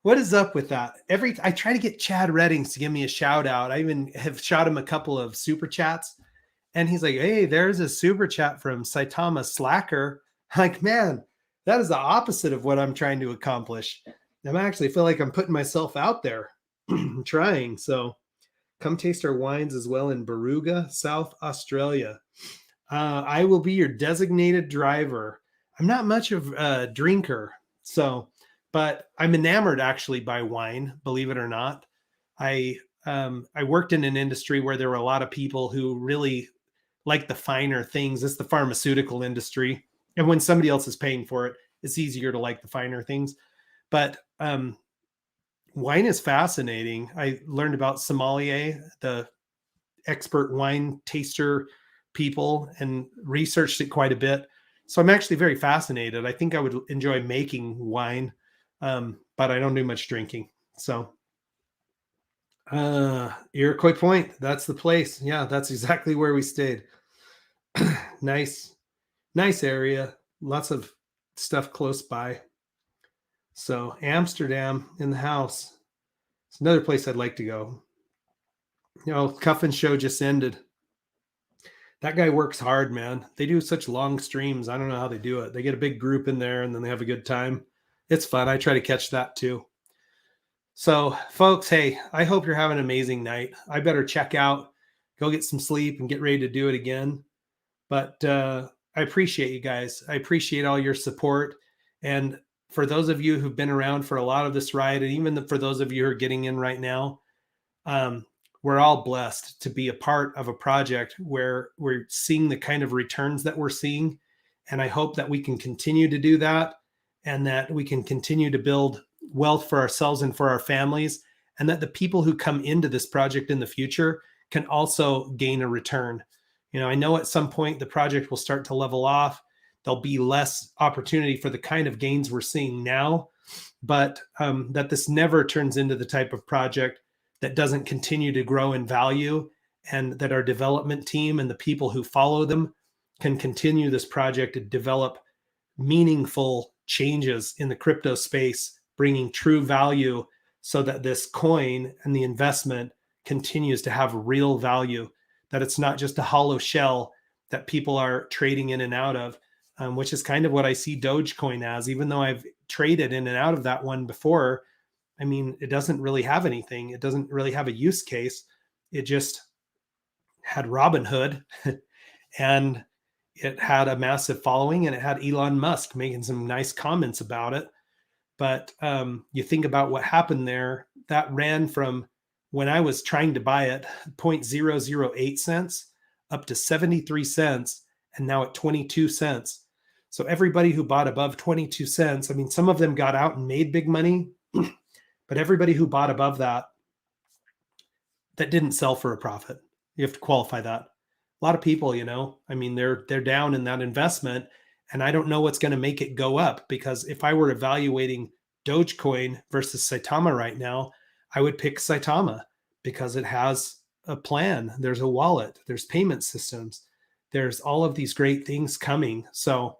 S1: What is up with that? I try to get Chad Reddings to give me a shout out. I even have shot him a couple of super chats, and he's like, "Hey, there's a super chat from Saitama Slacker." I'm like, man, that is the opposite of what I'm trying to accomplish. I'm actually feel like I'm putting myself out there, trying. So, come taste our wines as well in Baruga, South Australia. I will be your designated driver. I'm not much of a drinker, so, but I'm enamored actually by wine, believe it or not. I worked in an industry where there were a lot of people who really like the finer things. It's the pharmaceutical industry, and when somebody else is paying for it, it's easier to like the finer things. But wine is fascinating. I learned about sommelier, the expert wine taster people, and researched it quite a bit. So I'm actually very fascinated. I think I would enjoy making wine, but I don't do much drinking. So Iroquois Point, that's the place. Yeah, that's exactly where we stayed. Nice area. Lots of stuff close by. So Amsterdam in the house. It's another place I'd like to go. You know, Cuffin show just ended. That guy works hard, man. They do such long streams. I don't know how they do it. They get a big group in there and then they have a good time. It's fun. I try to catch that too. So, folks, hey, I hope you're having an amazing night. I better check out, go get some sleep, and get ready to do it again. But I appreciate you guys. I appreciate all your support. And for those of you who've been around for a lot of this ride, and even for those of you who are getting in right now, we're all blessed to be a part of a project where we're seeing the kind of returns that we're seeing. And I hope that we can continue to do that, and that we can continue to build wealth for ourselves and for our families, and that the people who come into this project in the future can also gain a return. You know, I know at some point the project will start to level off. There'll be less opportunity for the kind of gains we're seeing now, but that this never turns into the type of project that doesn't continue to grow in value, and that our development team and the people who follow them can continue this project to develop meaningful changes in the crypto space, bringing true value, so that this coin and the investment continues to have real value, that it's not just a hollow shell that people are trading in and out of, which is kind of what I see Dogecoin as. Even though I've traded in and out of that one before, I mean, it doesn't really have anything. It doesn't really have a use case. It just had Robinhood and it had a massive following, and it had Elon Musk making some nice comments about it. But you think about what happened there, that ran from when I was trying to buy it, 0.008 cents up to 73 cents, and now at 22 cents. So everybody who bought above 22 cents, I mean, some of them got out and made big money, but everybody who bought above that, that didn't sell for a profit. You have to qualify that. A lot of people, I mean, they're down in that investment, and I don't know what's going to make it go up, because if I were evaluating Dogecoin versus Saitama right now, I would pick Saitama because it has a plan. There's a wallet, there's payment systems, there's all of these great things coming. So,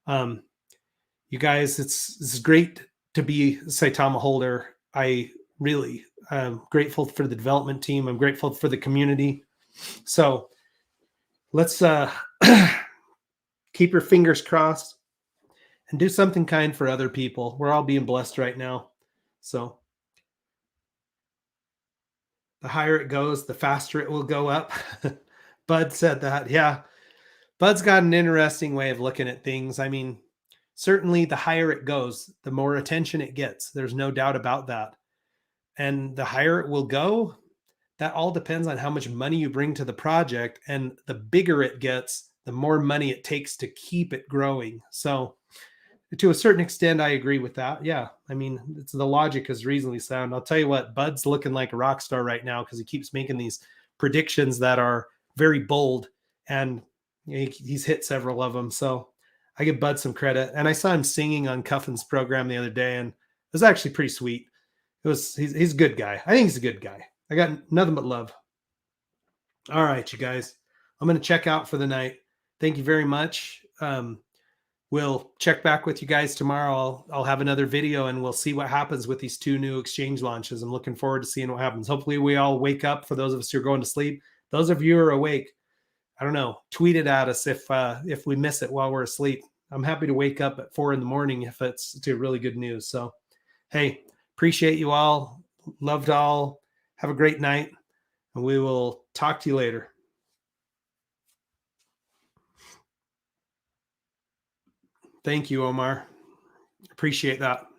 S1: you guys, it's great to be a Saitama holder. I really am grateful for the development team. I'm grateful for the community. So let's keep your fingers crossed and do something kind for other people. We're all being blessed right now. So the higher it goes, the faster it will go up. Bud said that. Yeah. Bud's got an interesting way of looking at things. I mean, certainly the higher it goes, the more attention it gets. There's no doubt about that. And the higher it will go, that all depends on how much money you bring to the project. And the bigger it gets, the more money it takes to keep it growing. So to a certain extent, I agree with that. Yeah. I mean, the logic is reasonably sound. I'll tell you what, Bud's looking like a rock star right now because he keeps making these predictions that are very bold, and he's hit several of them. So I give Bud some credit. And I saw him singing on Cuffin's program the other day, and it was actually pretty sweet. He's a good guy. I think he's a good guy. I got nothing but love. All right, you guys. I'm going to check out for the night. Thank you very much. We'll check back with you guys tomorrow. I'll have another video, and we'll see what happens with these 2 new exchange launches. I'm looking forward to seeing what happens. Hopefully we all wake up. For those of us who are going to sleep, those of you who are awake, I don't know, tweet it at us if we miss it while we're asleep. I'm happy to wake up at 4 a.m. if it's to really good news. So, hey, appreciate you all. Loved all. Have a great night, and we will talk to you later. Thank you, Omar. Appreciate that.